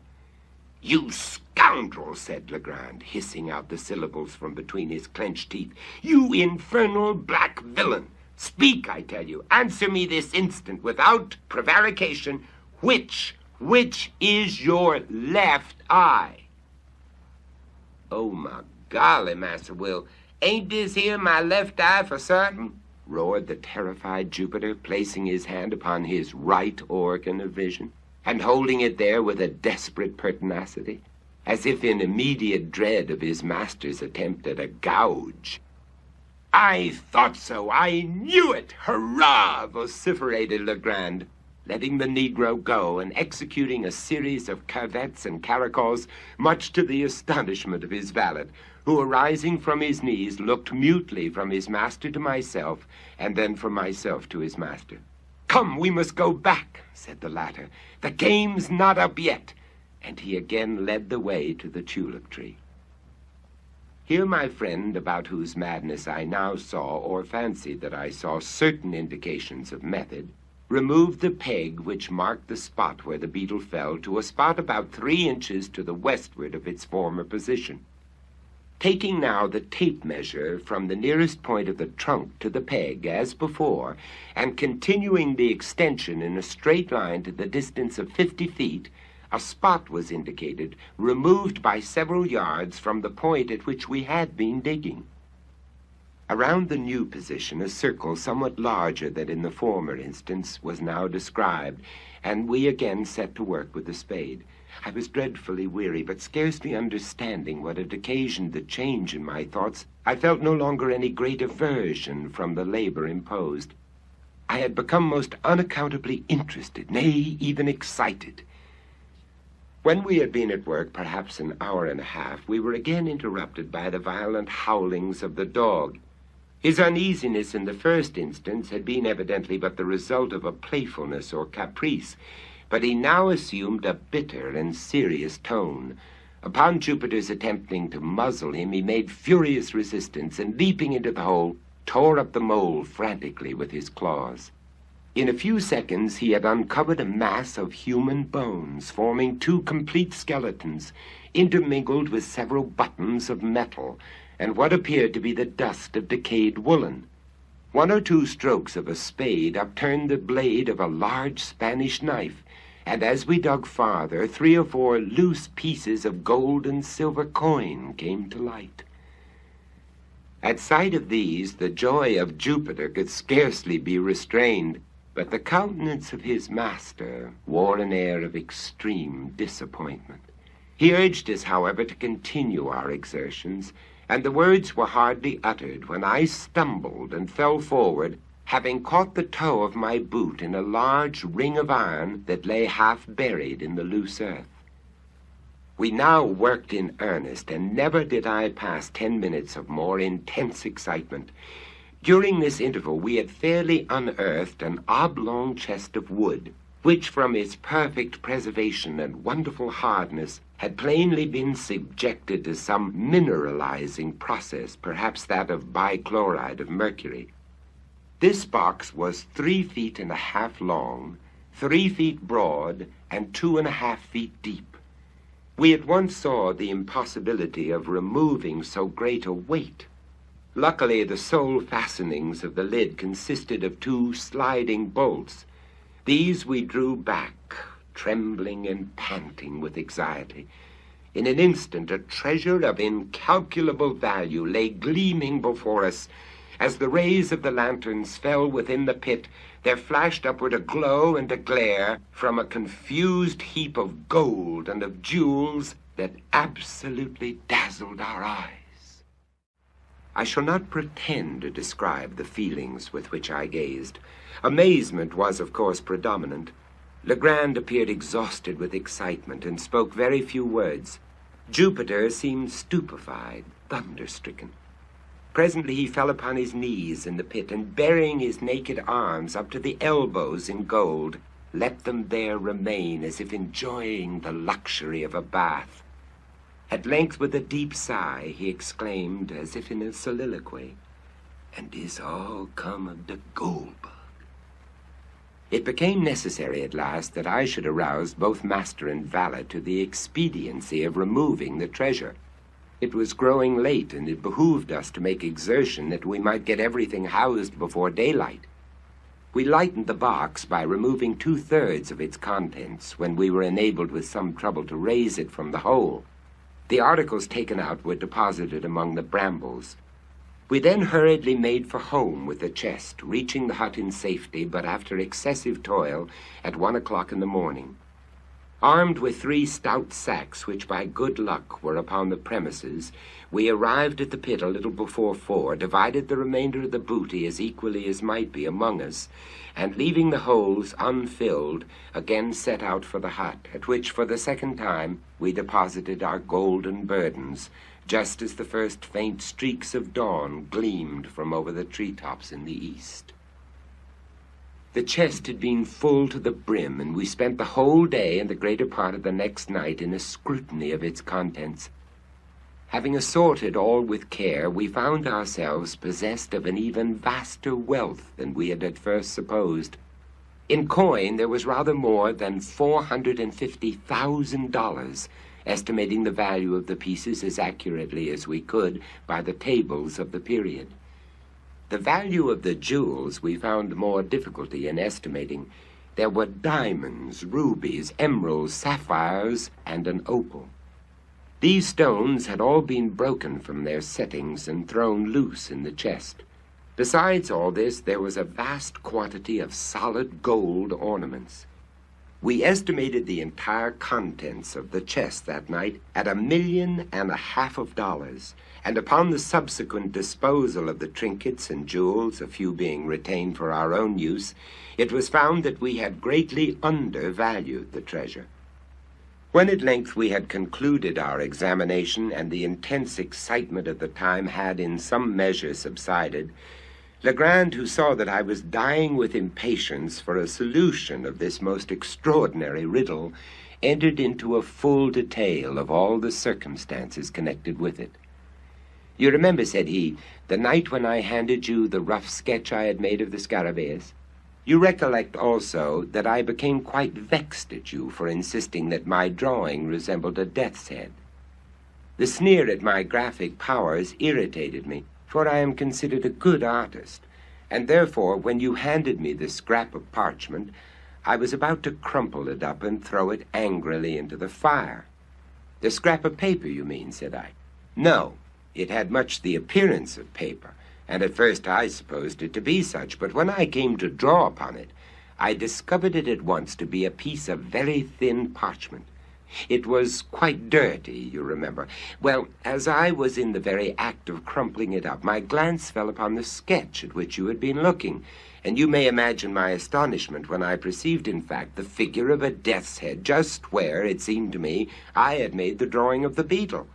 "You scoundrel," said Legrand, hissing out the syllables from between his clenched teeth. "You infernal black villain! Speak, I tell you. Answer me this instant, without prevarication. Which is your left eye?" "Oh, my golly, Massa Will, ain't this here my left eye for certain?" roared the terrified Jupiter, placing his hand upon his right organ of vision, and holding it there with a desperate pertinacity, as if in immediate dread of his master's attempt at a gouge. "I thought so! I knew it! Hurrah!" vociferated Legrand, letting the Negro go and executing a series of curvets and caracols, much to the astonishment of his valet, who, arising from his knees, looked mutely from his master to myself, and then from myself to his master. "Come, we must go back," said the latter. "The game's not up yet," and he again led the way to the tulip tree. Here my friend, about whose madness I now saw, or fancied that I saw, certain indications of method, removed the peg which marked the spot where the beetle fell to a spot about 3 inches to the westward of its former position. Taking now the tape measure from the nearest point of the trunk to the peg, as before, and continuing the extension in a straight line to the distance of 50 feet, a spot was indicated, removed by several yards from the point at which we had been digging. Around the new position, a circle somewhat larger than in the former instance was now described, and we again set to work with the spade. I was dreadfully weary, but scarcely understanding what had occasioned the change in my thoughts, I felt no longer any great aversion from the labor imposed. I had become most unaccountably interested, nay, even excited. When we had been at work perhaps an hour and a half, we were again interrupted by the violent howlings of the dog. His uneasiness in the first instance had been evidently but the result of a playfulness or caprice, but he now assumed a bitter and serious tone. Upon Jupiter's attempting to muzzle him, he made furious resistance, and leaping into the hole, tore up the mold frantically with his claws. In a few seconds he had uncovered a mass of human bones, forming 2 complete skeletons, intermingled with several buttons of metal, and what appeared to be the dust of decayed woolen. 1 or 2 strokes of a spade upturned the blade of a large Spanish knife, and as we dug farther, 3 or 4 loose pieces of gold and silver coin came to light. At sight of these, the joy of Jupiter could scarcely be restrained, but the countenance of his master wore an air of extreme disappointment. He urged us, however, to continue our exertions, and the words were hardly uttered when I stumbled and fell forward, having caught the toe of my boot in a large ring of iron that lay half buried in the loose earth. We now worked in earnest, and never did I pass 10 minutes of more intense excitement. During this interval we had fairly unearthed an oblong chest of wood, which from its perfect preservation and wonderful hardness had plainly been subjected to some mineralizing process, perhaps that of bichloride of mercury. This box was 3 feet and a half long, 3 feet broad, and 2.5 feet deep. We at once saw the impossibility of removing so great a weight. Luckily, the sole fastenings of the lid consisted of 2 sliding bolts. These we drew back, trembling and panting with anxiety. In an instant, a treasure of incalculable value lay gleaming before us. As the rays of the lanterns fell within the pit, there flashed upward a glow and a glare from a confused heap of gold and of jewels that absolutely dazzled our eyes. I shall not pretend to describe the feelings with which I gazed. Amazement was, of course, predominant. Legrand appeared exhausted with excitement and spoke very few words. Jupiter seemed stupefied, thunder-stricken. Presently he fell upon his knees in the pit, and burying his naked arms up to the elbows in gold, let them there remain as if enjoying the luxury of a bath. At length, with a deep sigh, he exclaimed, as if in a soliloquy, "And this all come of the gold bug." It became necessary at last that I should arouse both master and valet to the expediency of removing the treasure. It was growing late, and it behooved us to make exertion that we might get everything housed before daylight. We lightened the box by removing 2/3 of its contents, when we were enabled with some trouble to raise it from the hole. The articles taken out were deposited among the brambles. We then hurriedly made for home with the chest, reaching the hut in safety, but after excessive toil, at 1 o'clock in the morning. Armed with 3 stout sacks, which by good luck were upon the premises, we arrived at the pit a little before 4, divided the remainder of the booty as equally as might be among us, and leaving the holes unfilled, again set out for the hut, at which for the second time we deposited our golden burdens, just as the first faint streaks of dawn gleamed from over the treetops in the east. The chest had been full to the brim, and we spent the whole day and the greater part of the next night in a scrutiny of its contents. Having assorted all with care, we found ourselves possessed of an even vaster wealth than we had at first supposed. In coin there was rather more than $450,000, estimating the value of the pieces as accurately as we could by the tables of the period. The value of the jewels we found more difficulty in estimating. There were diamonds, rubies, emeralds, sapphires, and an opal. These stones had all been broken from their settings and thrown loose in the chest. Besides all this, there was a vast quantity of solid gold ornaments. We estimated the entire contents of the chest that night at $1.5 million, and upon the subsequent disposal of the trinkets and jewels, a few being retained for our own use, it was found that we had greatly undervalued the treasure. When at length we had concluded our examination, and the intense excitement of the time had in some measure subsided, Legrand, who saw that I was dying with impatience for a solution of this most extraordinary riddle, entered into a full detail of all the circumstances connected with it. "You remember," said he, "the night when I handed you the rough sketch I had made of the Scarabaeus? You recollect also that I became quite vexed at you for insisting that my drawing resembled a death's head. The sneer at my graphic powers irritated me, for I am considered a good artist, and therefore when you handed me the scrap of parchment, I was about to crumple it up and throw it angrily into the fire." "The scrap of paper, you mean?" said I. "No. It had much the appearance of paper, and at first I supposed it to be such, but when I came to draw upon it, I discovered it at once to be a piece of very thin parchment. It was quite dirty, you remember. Well, as I was in the very act of crumpling it up, my glance fell upon the sketch at which you had been looking, and you may imagine my astonishment when I perceived, in fact, the figure of a death's head just where, it seemed to me, I had made the drawing of the beetle.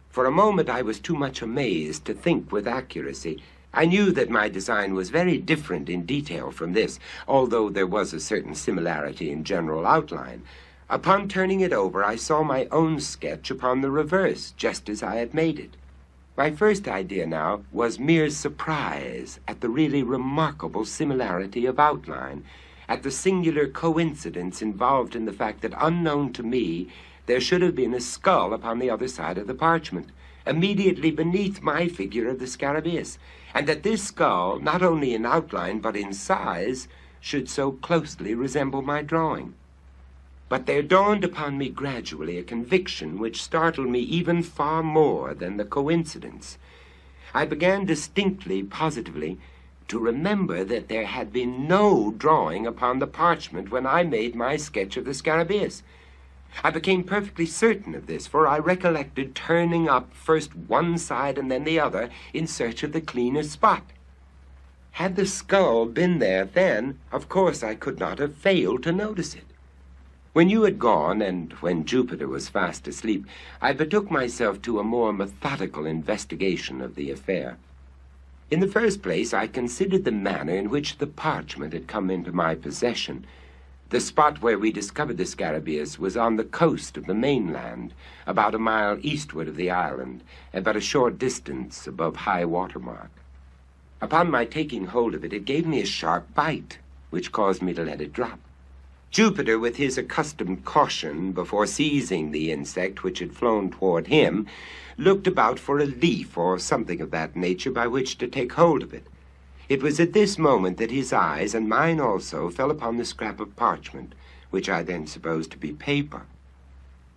For a moment I was too much amazed to think with accuracy. I knew that my design was very different in detail from this, although there was a certain similarity in general outline. Upon turning it over, I saw my own sketch upon the reverse, just as I had made it. My first idea now was mere surprise at the really remarkable similarity of outline, at the singular coincidence involved in the fact that, unknown to me, there should have been a skull upon the other side of the parchment, immediately beneath my figure of the Scarabaeus, and that this skull, not only in outline but in size, should so closely resemble my drawing. But there dawned upon me gradually a conviction which startled me even far more than the coincidence. I began distinctly, positively, to remember that there had been no drawing upon the parchment when I made my sketch of the Scarabaeus. I became perfectly certain of this, for I recollected turning up first one side and then the other in search of the cleanest spot. Had the skull been there then, of course I could not have failed to notice it. When you had gone, and when Jupiter was fast asleep, I betook myself to a more methodical investigation of the affair. In the first place, I considered the manner in which the parchment had come into my possession. The spot where we discovered the scarabaeus was on the coast of the mainland, about a mile eastward of the island, and but a short distance above high water mark. Upon my taking hold of it, it gave me a sharp bite, which caused me to let it drop. Jupiter, with his accustomed caution before seizing the insect which had flown toward him, looked about for a leaf or something of that nature by which to take hold of it. It was at this moment that his eyes, and mine also, fell upon the scrap of parchment, which I then supposed to be paper.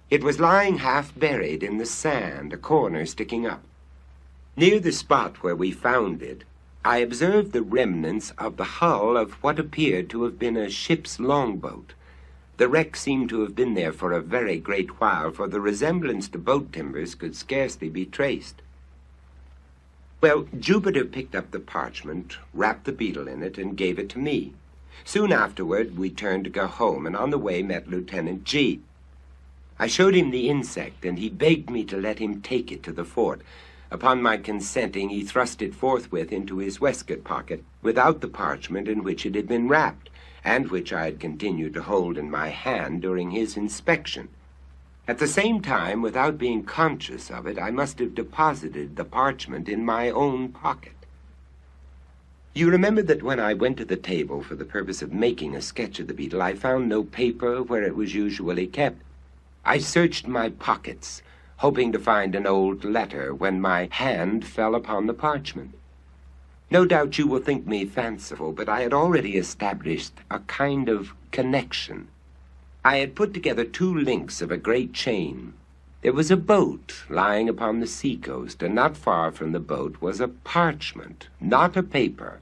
It was lying half buried in the sand, a corner sticking up. Near the spot where we found it, I observed the remnants of the hull of what appeared to have been a ship's longboat. The wreck seemed to have been there for a very great while, for the resemblance to boat timbers could scarcely be traced. Well, Jupiter picked up the parchment, wrapped the beetle in it, and gave it to me. Soon afterward, we turned to go home, and on the way met Lieutenant G. I showed him the insect, and he begged me to let him take it to the fort. Upon my consenting, he thrust it forthwith into his waistcoat pocket, without the parchment in which it had been wrapped, and which I had continued to hold in my hand during his inspection. At the same time, without being conscious of it, I must have deposited the parchment in my own pocket. You remember that when I went to the table for the purpose of making a sketch of the beetle, I found no paper where it was usually kept. I searched my pockets, hoping to find an old letter, when my hand fell upon the parchment. No doubt you will think me fanciful, but I had already established a kind of connection. I had put together two links of a great chain. There was a boat lying upon the seacoast, and not far from the boat was a parchment, not a paper,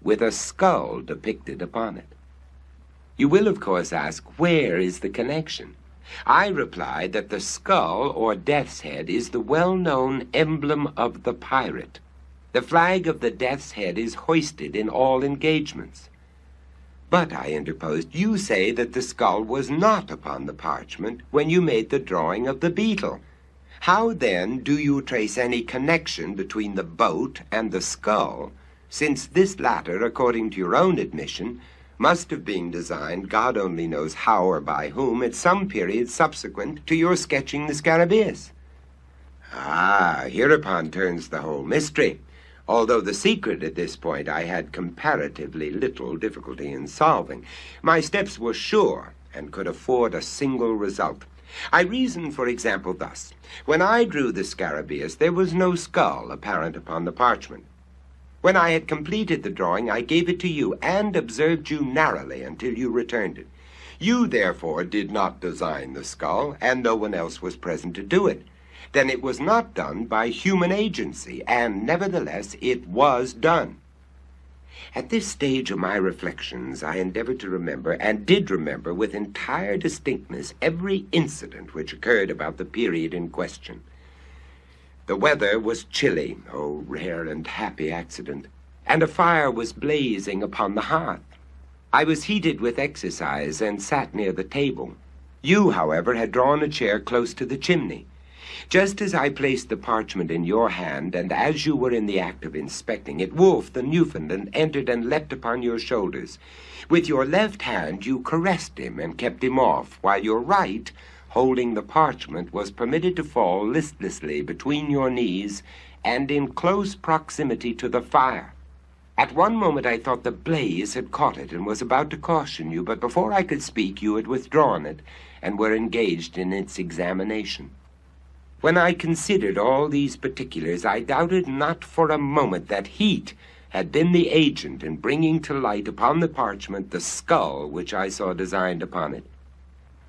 with a skull depicted upon it. You will, of course, ask, where is the connection? I replied that the skull, or death's head, is the well-known emblem of the pirate. The flag of the death's head is hoisted in all engagements. But, I interposed, you say that the skull was not upon the parchment when you made the drawing of the beetle. How, then, do you trace any connection between the boat and the skull, since this latter, according to your own admission, must have been designed, God only knows how or by whom, at some period subsequent to your sketching the scarabaeus? Ah, hereupon turns the whole mystery, although the secret at this point I had comparatively little difficulty in solving. My steps were sure and could afford a single result. I reasoned, for example, thus. When I drew the scarabaeus, there was no skull apparent upon the parchment. When I had completed the drawing, I gave it to you and observed you narrowly until you returned it. You, therefore, did not design the skull, and no one else was present to do it. Then it was not done by human agency, and nevertheless it was done. At this stage of my reflections, I endeavored to remember, and did remember with entire distinctness, every incident which occurred about the period in question. The weather was chilly, oh, rare and happy accident, and a fire was blazing upon the hearth. I was heated with exercise and sat near the table. You, however, had drawn a chair close to the chimney. Just as I placed the parchment in your hand, and as you were in the act of inspecting it, Wolf, the Newfoundland, entered and leapt upon your shoulders. With your left hand you caressed him and kept him off, while your right, holding the parchment, was permitted to fall listlessly between your knees and in close proximity to the fire. At one moment I thought the blaze had caught it and was about to caution you, but before I could speak you had withdrawn it and were engaged in its examination. When I considered all these particulars, I doubted not for a moment that heat had been the agent in bringing to light upon the parchment the skull which I saw designed upon it.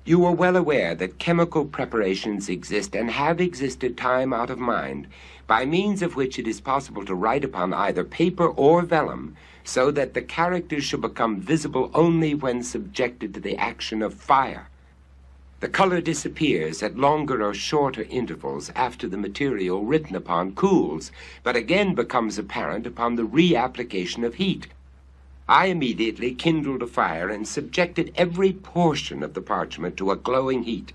You are well aware that chemical preparations exist and have existed time out of mind, by means of which it is possible to write upon either paper or vellum, so that the characters shall become visible only when subjected to the action of fire. The color disappears at longer or shorter intervals after the material written upon cools, but again becomes apparent upon the reapplication of heat. I immediately kindled a fire and subjected every portion of the parchment to a glowing heat.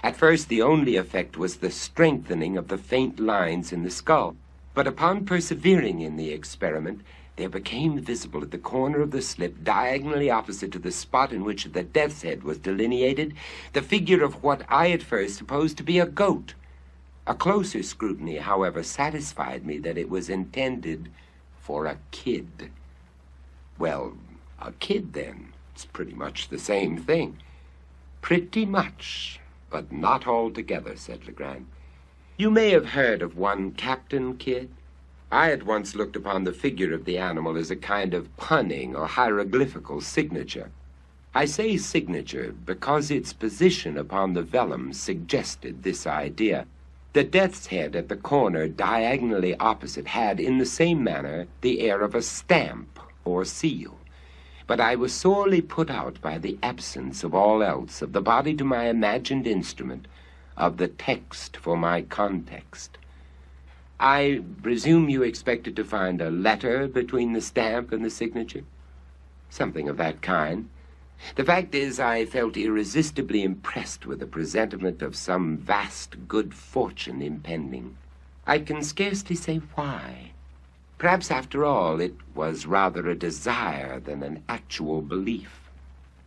At first the only effect was the strengthening of the faint lines in the skull, but upon persevering in the experiment, there became visible at the corner of the slip, diagonally opposite to the spot in which the death's head was delineated, the figure of what I at first supposed to be a goat. A closer scrutiny, however, satisfied me that it was intended for a kid. Well, a kid, then. It's pretty much the same thing. Pretty much, but not altogether, said Legrand. You may have heard of one Captain Kidd. I at once looked upon the figure of the animal as a kind of punning or hieroglyphical signature. I say signature because its position upon the vellum suggested this idea. The death's head at the corner diagonally opposite had, in the same manner, the air of a stamp or seal. But I was sorely put out by the absence of all else, of the body to my imagined instrument, of the text for my context. I presume you expected to find a letter between the stamp and the signature? Something of that kind. The fact is, I felt irresistibly impressed with a presentiment of some vast good fortune impending. I can scarcely say why. Perhaps, after all, it was rather a desire than an actual belief.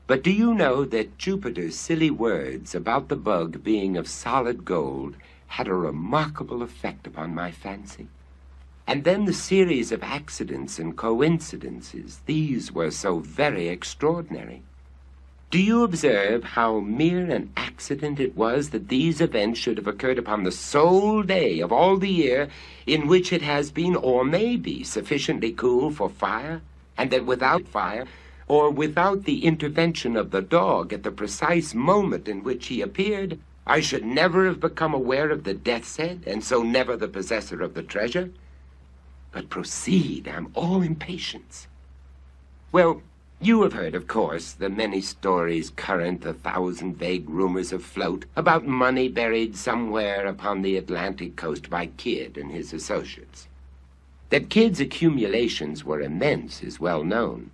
But do you know that Jupiter's silly words about the bug being of solid gold had a remarkable effect upon my fancy? And then the series of accidents and coincidences, these were so very extraordinary. Do you observe how mere an accident it was that these events should have occurred upon the sole day of all the year in which it has been, or may be, sufficiently cool for fire, and that without fire, or without the intervention of the dog at the precise moment in which he appeared, I should never have become aware of the death's head, and so never the possessor of the treasure? But proceed, I'm all impatience. Well, you have heard, of course, the many stories current, the thousand vague rumors afloat, about money buried somewhere upon the Atlantic coast by Kidd and his associates. That Kidd's accumulations were immense is well known.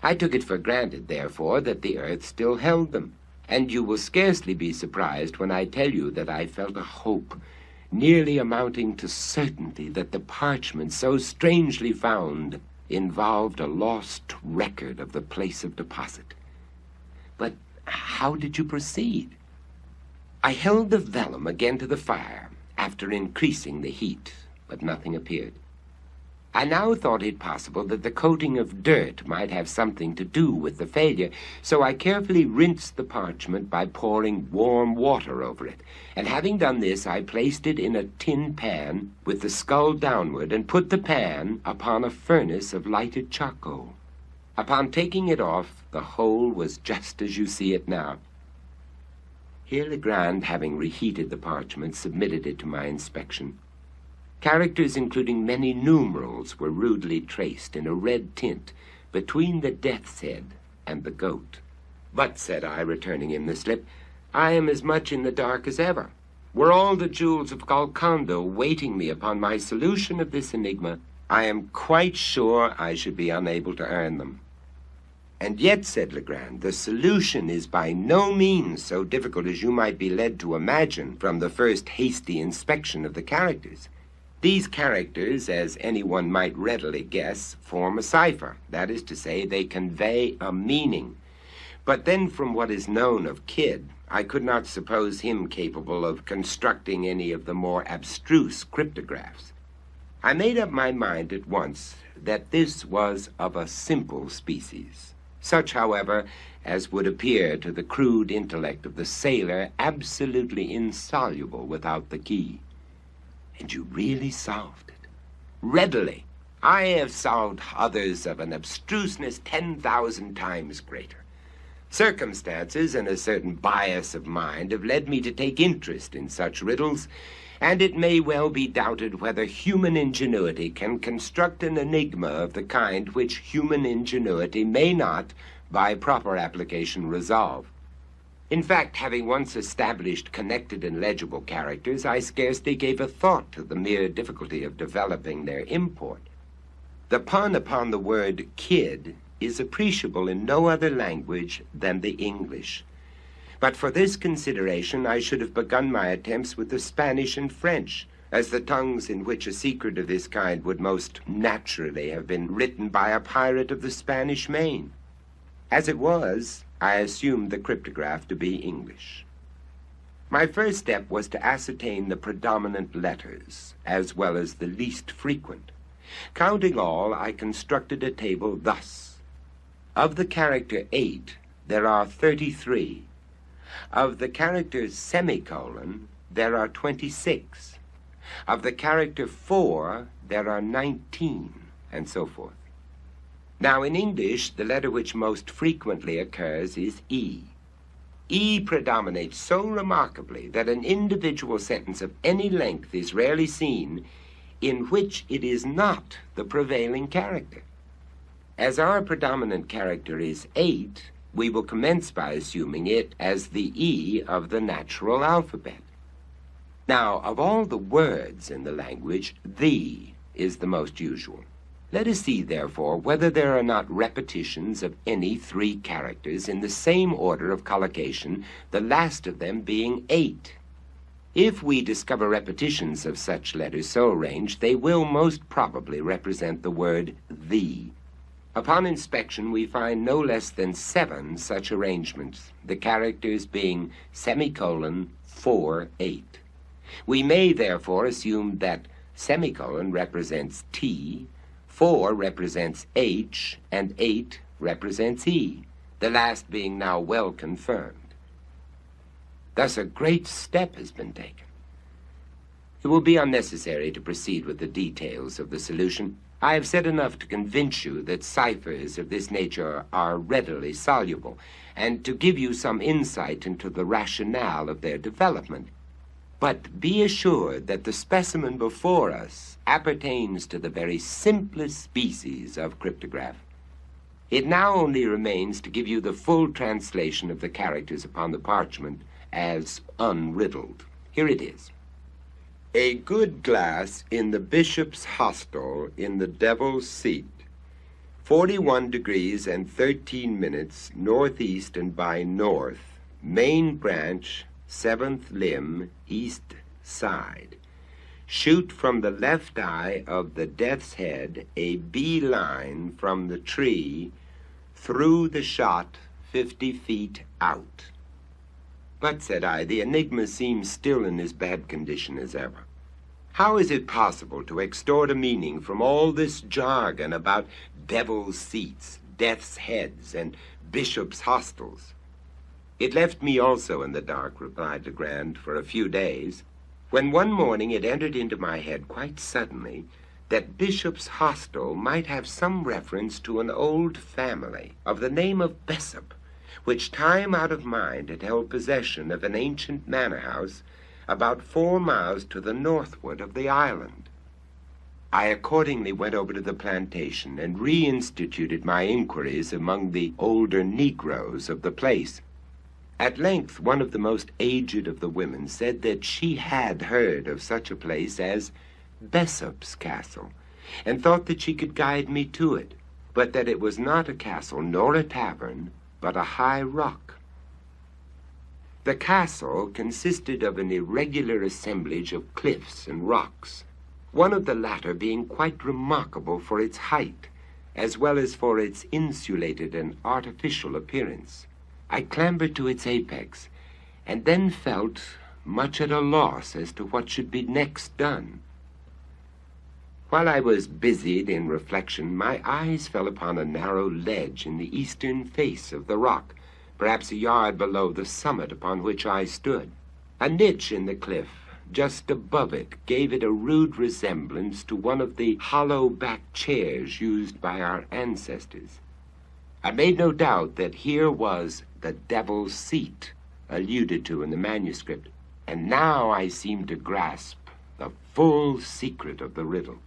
I took it for granted, therefore, that the earth still held them, and you will scarcely be surprised when I tell you that I felt a hope, nearly amounting to certainty, that the parchment so strangely found involved a lost record of the place of deposit. But how did you proceed? I held the vellum again to the fire, after increasing the heat, but nothing appeared. I now thought it possible that the coating of dirt might have something to do with the failure, so I carefully rinsed the parchment by pouring warm water over it, and having done this, I placed it in a tin pan with the skull downward and put the pan upon a furnace of lighted charcoal. Upon taking it off, the whole was just as you see it now. Here Legrand, having reheated the parchment, submitted it to my inspection. Characters including many numerals were rudely traced in a red tint between the death's head and the goat. But, said I, returning him the slip, I am as much in the dark as ever. Were all the jewels of Golconda waiting me upon my solution of this enigma, I am quite sure I should be unable to earn them. And yet, said Legrand, the solution is by no means so difficult as you might be led to imagine from the first hasty inspection of the characters. These characters, as anyone might readily guess, form a cipher. That is to say, they convey a meaning. But then, from what is known of Kidd, I could not suppose him capable of constructing any of the more abstruse cryptographs. I made up my mind at once that this was of a simple species, such, however, as would appear to the crude intellect of the sailor absolutely insoluble without the key. And you really solved it. Readily. I have solved others of an abstruseness 10,000 times greater. Circumstances and a certain bias of mind have led me to take interest in such riddles, and it may well be doubted whether human ingenuity can construct an enigma of the kind which human ingenuity may not, by proper application, resolve. In fact, having once established connected and legible characters, I scarcely gave a thought to the mere difficulty of developing their import. The pun upon the word kid is appreciable in no other language than the English. But for this consideration, I should have begun my attempts with the Spanish and French, as the tongues in which a secret of this kind would most naturally have been written by a pirate of the Spanish Main. As it was, I assumed the cryptograph to be English. My first step was to ascertain the predominant letters, as well as the least frequent. Counting all, I constructed a table thus. Of the character 8, there are 33. Of the character semicolon, there are 26. Of the character 4, there are 19, and so forth. Now, in English, the letter which most frequently occurs is E. E predominates so remarkably that an individual sentence of any length is rarely seen in which it is not the prevailing character. As our predominant character is 8, we will commence by assuming it as the E of the natural alphabet. Now, of all the words in the language, "the" is the most usual. Let us see, therefore, whether there are not repetitions of any 3 characters in the same order of collocation, the last of them being 8. If we discover repetitions of such letters so arranged, they will most probably represent the word "the." Upon inspection, we find no less than 7 such arrangements, the characters being semicolon 4, 8. We may therefore assume that semicolon represents T, 4 represents H, and 8 represents E, the last being now well confirmed. Thus a great step has been taken. It will be unnecessary to proceed with the details of the solution. I have said enough to convince you that ciphers of this nature are readily soluble, and to give you some insight into the rationale of their development. But be assured that the specimen before us appertains to the very simplest species of cryptograph. It now only remains to give you the full translation of the characters upon the parchment as unriddled. Here it is. A good glass in the bishop's hostel in the devil's seat, 41 degrees and 13 minutes northeast and by north, main branch, 7th limb, east side. Shoot from the left eye of the death's head a bee line from the tree through the shot 50 feet out. But, said I, the enigma seems still in as bad condition as ever. How is it possible to extort a meaning from all this jargon about devil's seats, death's heads, and bishops' hostels? It left me also in the dark, replied Legrand, for a few days, when one morning it entered into my head quite suddenly that Bishop's Hostel might have some reference to an old family of the name of Bessop, which time out of mind had held possession of an ancient manor house about 4 miles to the northward of the island. I accordingly went over to the plantation and reinstituted my inquiries among the older Negroes of the place. At length, one of the most aged of the women said that she had heard of such a place as Bessop's Castle, and thought that she could guide me to it, but that it was not a castle nor a tavern, but a high rock. The castle consisted of an irregular assemblage of cliffs and rocks, one of the latter being quite remarkable for its height, as well as for its insulated and artificial appearance. I clambered to its apex, and then felt much at a loss as to what should be next done. While I was busied in reflection, my eyes fell upon a narrow ledge in the eastern face of the rock, perhaps a yard below the summit upon which I stood. A niche in the cliff just above it gave it a rude resemblance to one of the hollow-backed chairs used by our ancestors. I made no doubt that here was the devil's seat alluded to in the manuscript, and now I seemed to grasp the full secret of the riddle.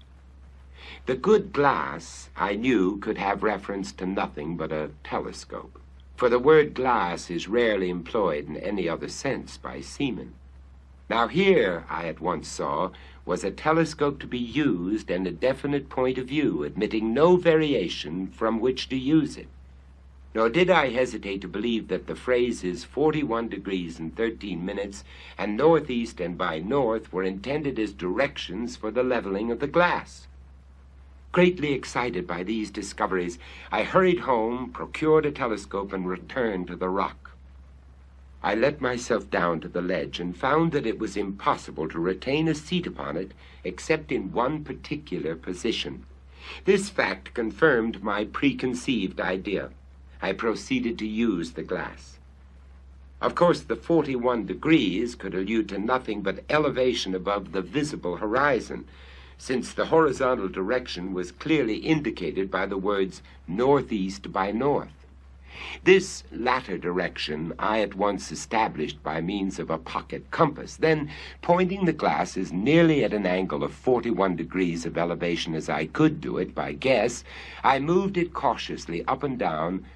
The good glass, I knew, could have reference to nothing but a telescope, for the word glass is rarely employed in any other sense by seamen. Now here, I at once saw, was a telescope to be used and a definite point of view, admitting no variation from which to use it. Nor did I hesitate to believe that the phrases 41 degrees and 13 minutes and northeast and by north were intended as directions for the leveling of the glass. Greatly excited by these discoveries, I hurried home, procured a telescope, and returned to the rock. I let myself down to the ledge and found that it was impossible to retain a seat upon it except in one particular position. This fact confirmed my preconceived idea. I proceeded to use the glass. Of course, the 41 degrees could allude to nothing but elevation above the visible horizon, since the horizontal direction was clearly indicated by the words northeast by north. This latter direction I at once established by means of a pocket compass. Then, pointing the glass as nearly at an angle of 41 degrees of elevation as I could do it by guess, I moved it cautiously up and down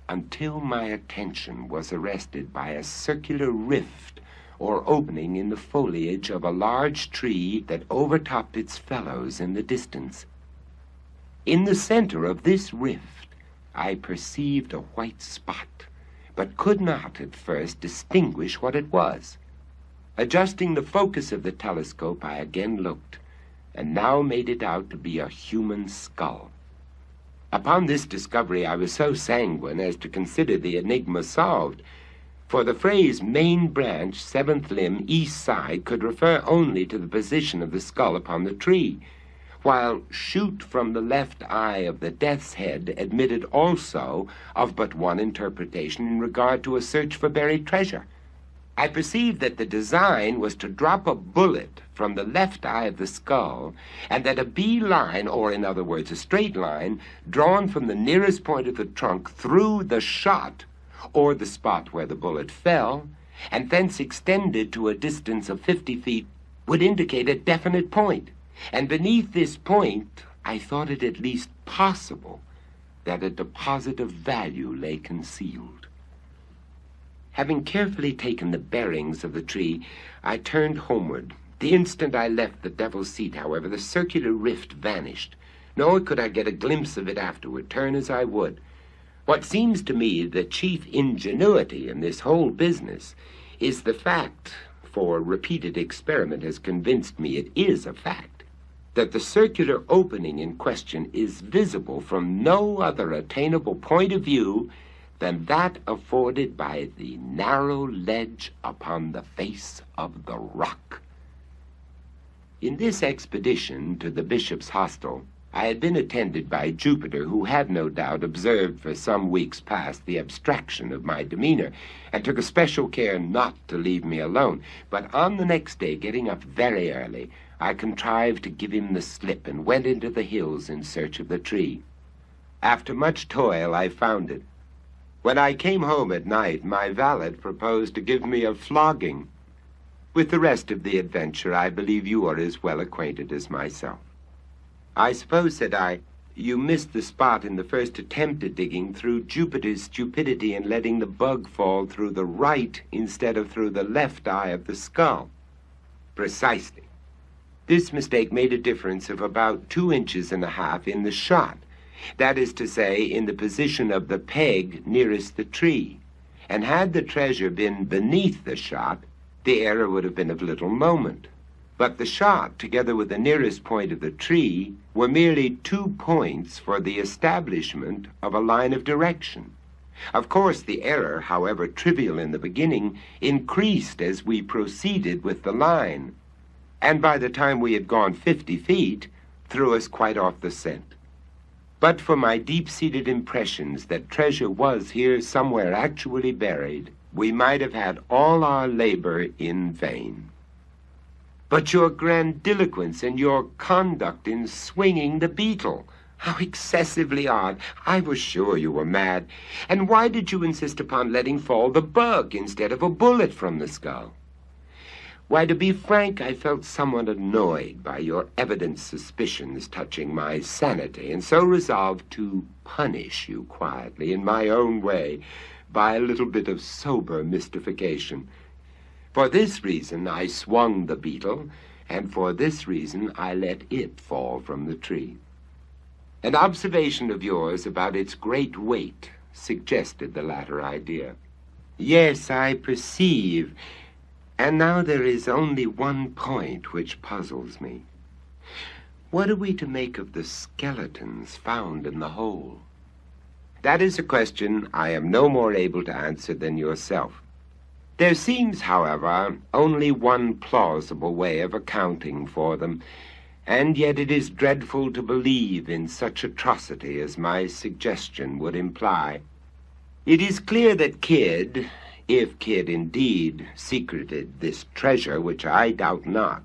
until my attention was arrested by a circular rift or opening in the foliage of a large tree that overtopped its fellows in the distance. In the center of this rift, I perceived a white spot, but could not at first distinguish what it was. Adjusting the focus of the telescope, I again looked, and now made it out to be a human skull. Upon this discovery, I was so sanguine as to consider the enigma solved, for the phrase main branch, seventh limb, east side could refer only to the position of the skull upon the tree, while shoot from the left eye of the death's head admitted also of but one interpretation in regard to a search for buried treasure. I perceived that the design was to drop a bullet from the left eye of the skull, and that a B line, or in other words, a straight line, drawn from the nearest point of the trunk through the shot, or the spot where the bullet fell, and thence extended to a distance of 50 feet, would indicate a definite point. And beneath this point, I thought it at least possible that a deposit of value lay concealed. Having carefully taken the bearings of the tree, I turned homeward. The instant I left the Devil's Seat, however, the circular rift vanished, nor could I get a glimpse of it afterward, turn as I would. What seems to me the chief ingenuity in this whole business is the fact, for repeated experiment has convinced me it is a fact, that the circular opening in question is visible from no other attainable point of view than that afforded by the narrow ledge upon the face of the rock. In this expedition to the bishop's hostel, I had been attended by Jupiter, who had no doubt observed for some weeks past the abstraction of my demeanor, and took especial care not to leave me alone. But on the next day, getting up very early, I contrived to give him the slip and went into the hills in search of the tree. After much toil, I found it. When I came home at night, my valet proposed to give me a flogging. With the rest of the adventure, I believe you are as well acquainted as myself. I suppose, said I, you missed the spot in the first attempt at digging through Jupiter's stupidity in letting the bug fall through the right instead of through the left eye of the skull. Precisely. This mistake made a difference of about 2.5 inches in the shot. That is to say, in the position of the peg nearest the tree. And had the treasure been beneath the shot, the error would have been of little moment. But the shot, together with the nearest point of the tree, were merely 2 points for the establishment of a line of direction. Of course, the error, however trivial in the beginning, increased as we proceeded with the line, and by the time we had gone 50 feet, threw us quite off the scent. But for my deep-seated impressions that treasure was here somewhere actually buried, we might have had all our labor in vain. But your grandiloquence and your conduct in swinging the beetle, how excessively odd. I was sure you were mad. And why did you insist upon letting fall the bug instead of a bullet from the skull? Why, to be frank, I felt somewhat annoyed by your evident suspicions touching my sanity, and so resolved to punish you quietly in my own way by a little bit of sober mystification. For this reason I swung the beetle, and for this reason I let it fall from the tree. An observation of yours about its great weight suggested the latter idea. Yes, I perceive. And now there is only one point which puzzles me. What are we to make of the skeletons found in the hole? That is a question I am no more able to answer than yourself. There seems, however, only one plausible way of accounting for them, and yet it is dreadful to believe in such atrocity as my suggestion would imply. It is clear that Kidd, if Kidd indeed secreted this treasure, which I doubt not,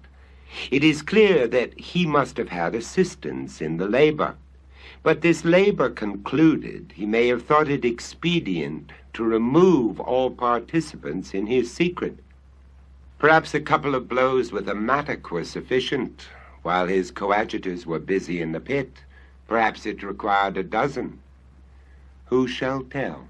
it is clear that he must have had assistance in the labor. But this labor concluded, he may have thought it expedient to remove all participants in his secret. Perhaps a couple of blows with a mattock were sufficient, while his coadjutors were busy in the pit. Perhaps it required a dozen. Who shall tell?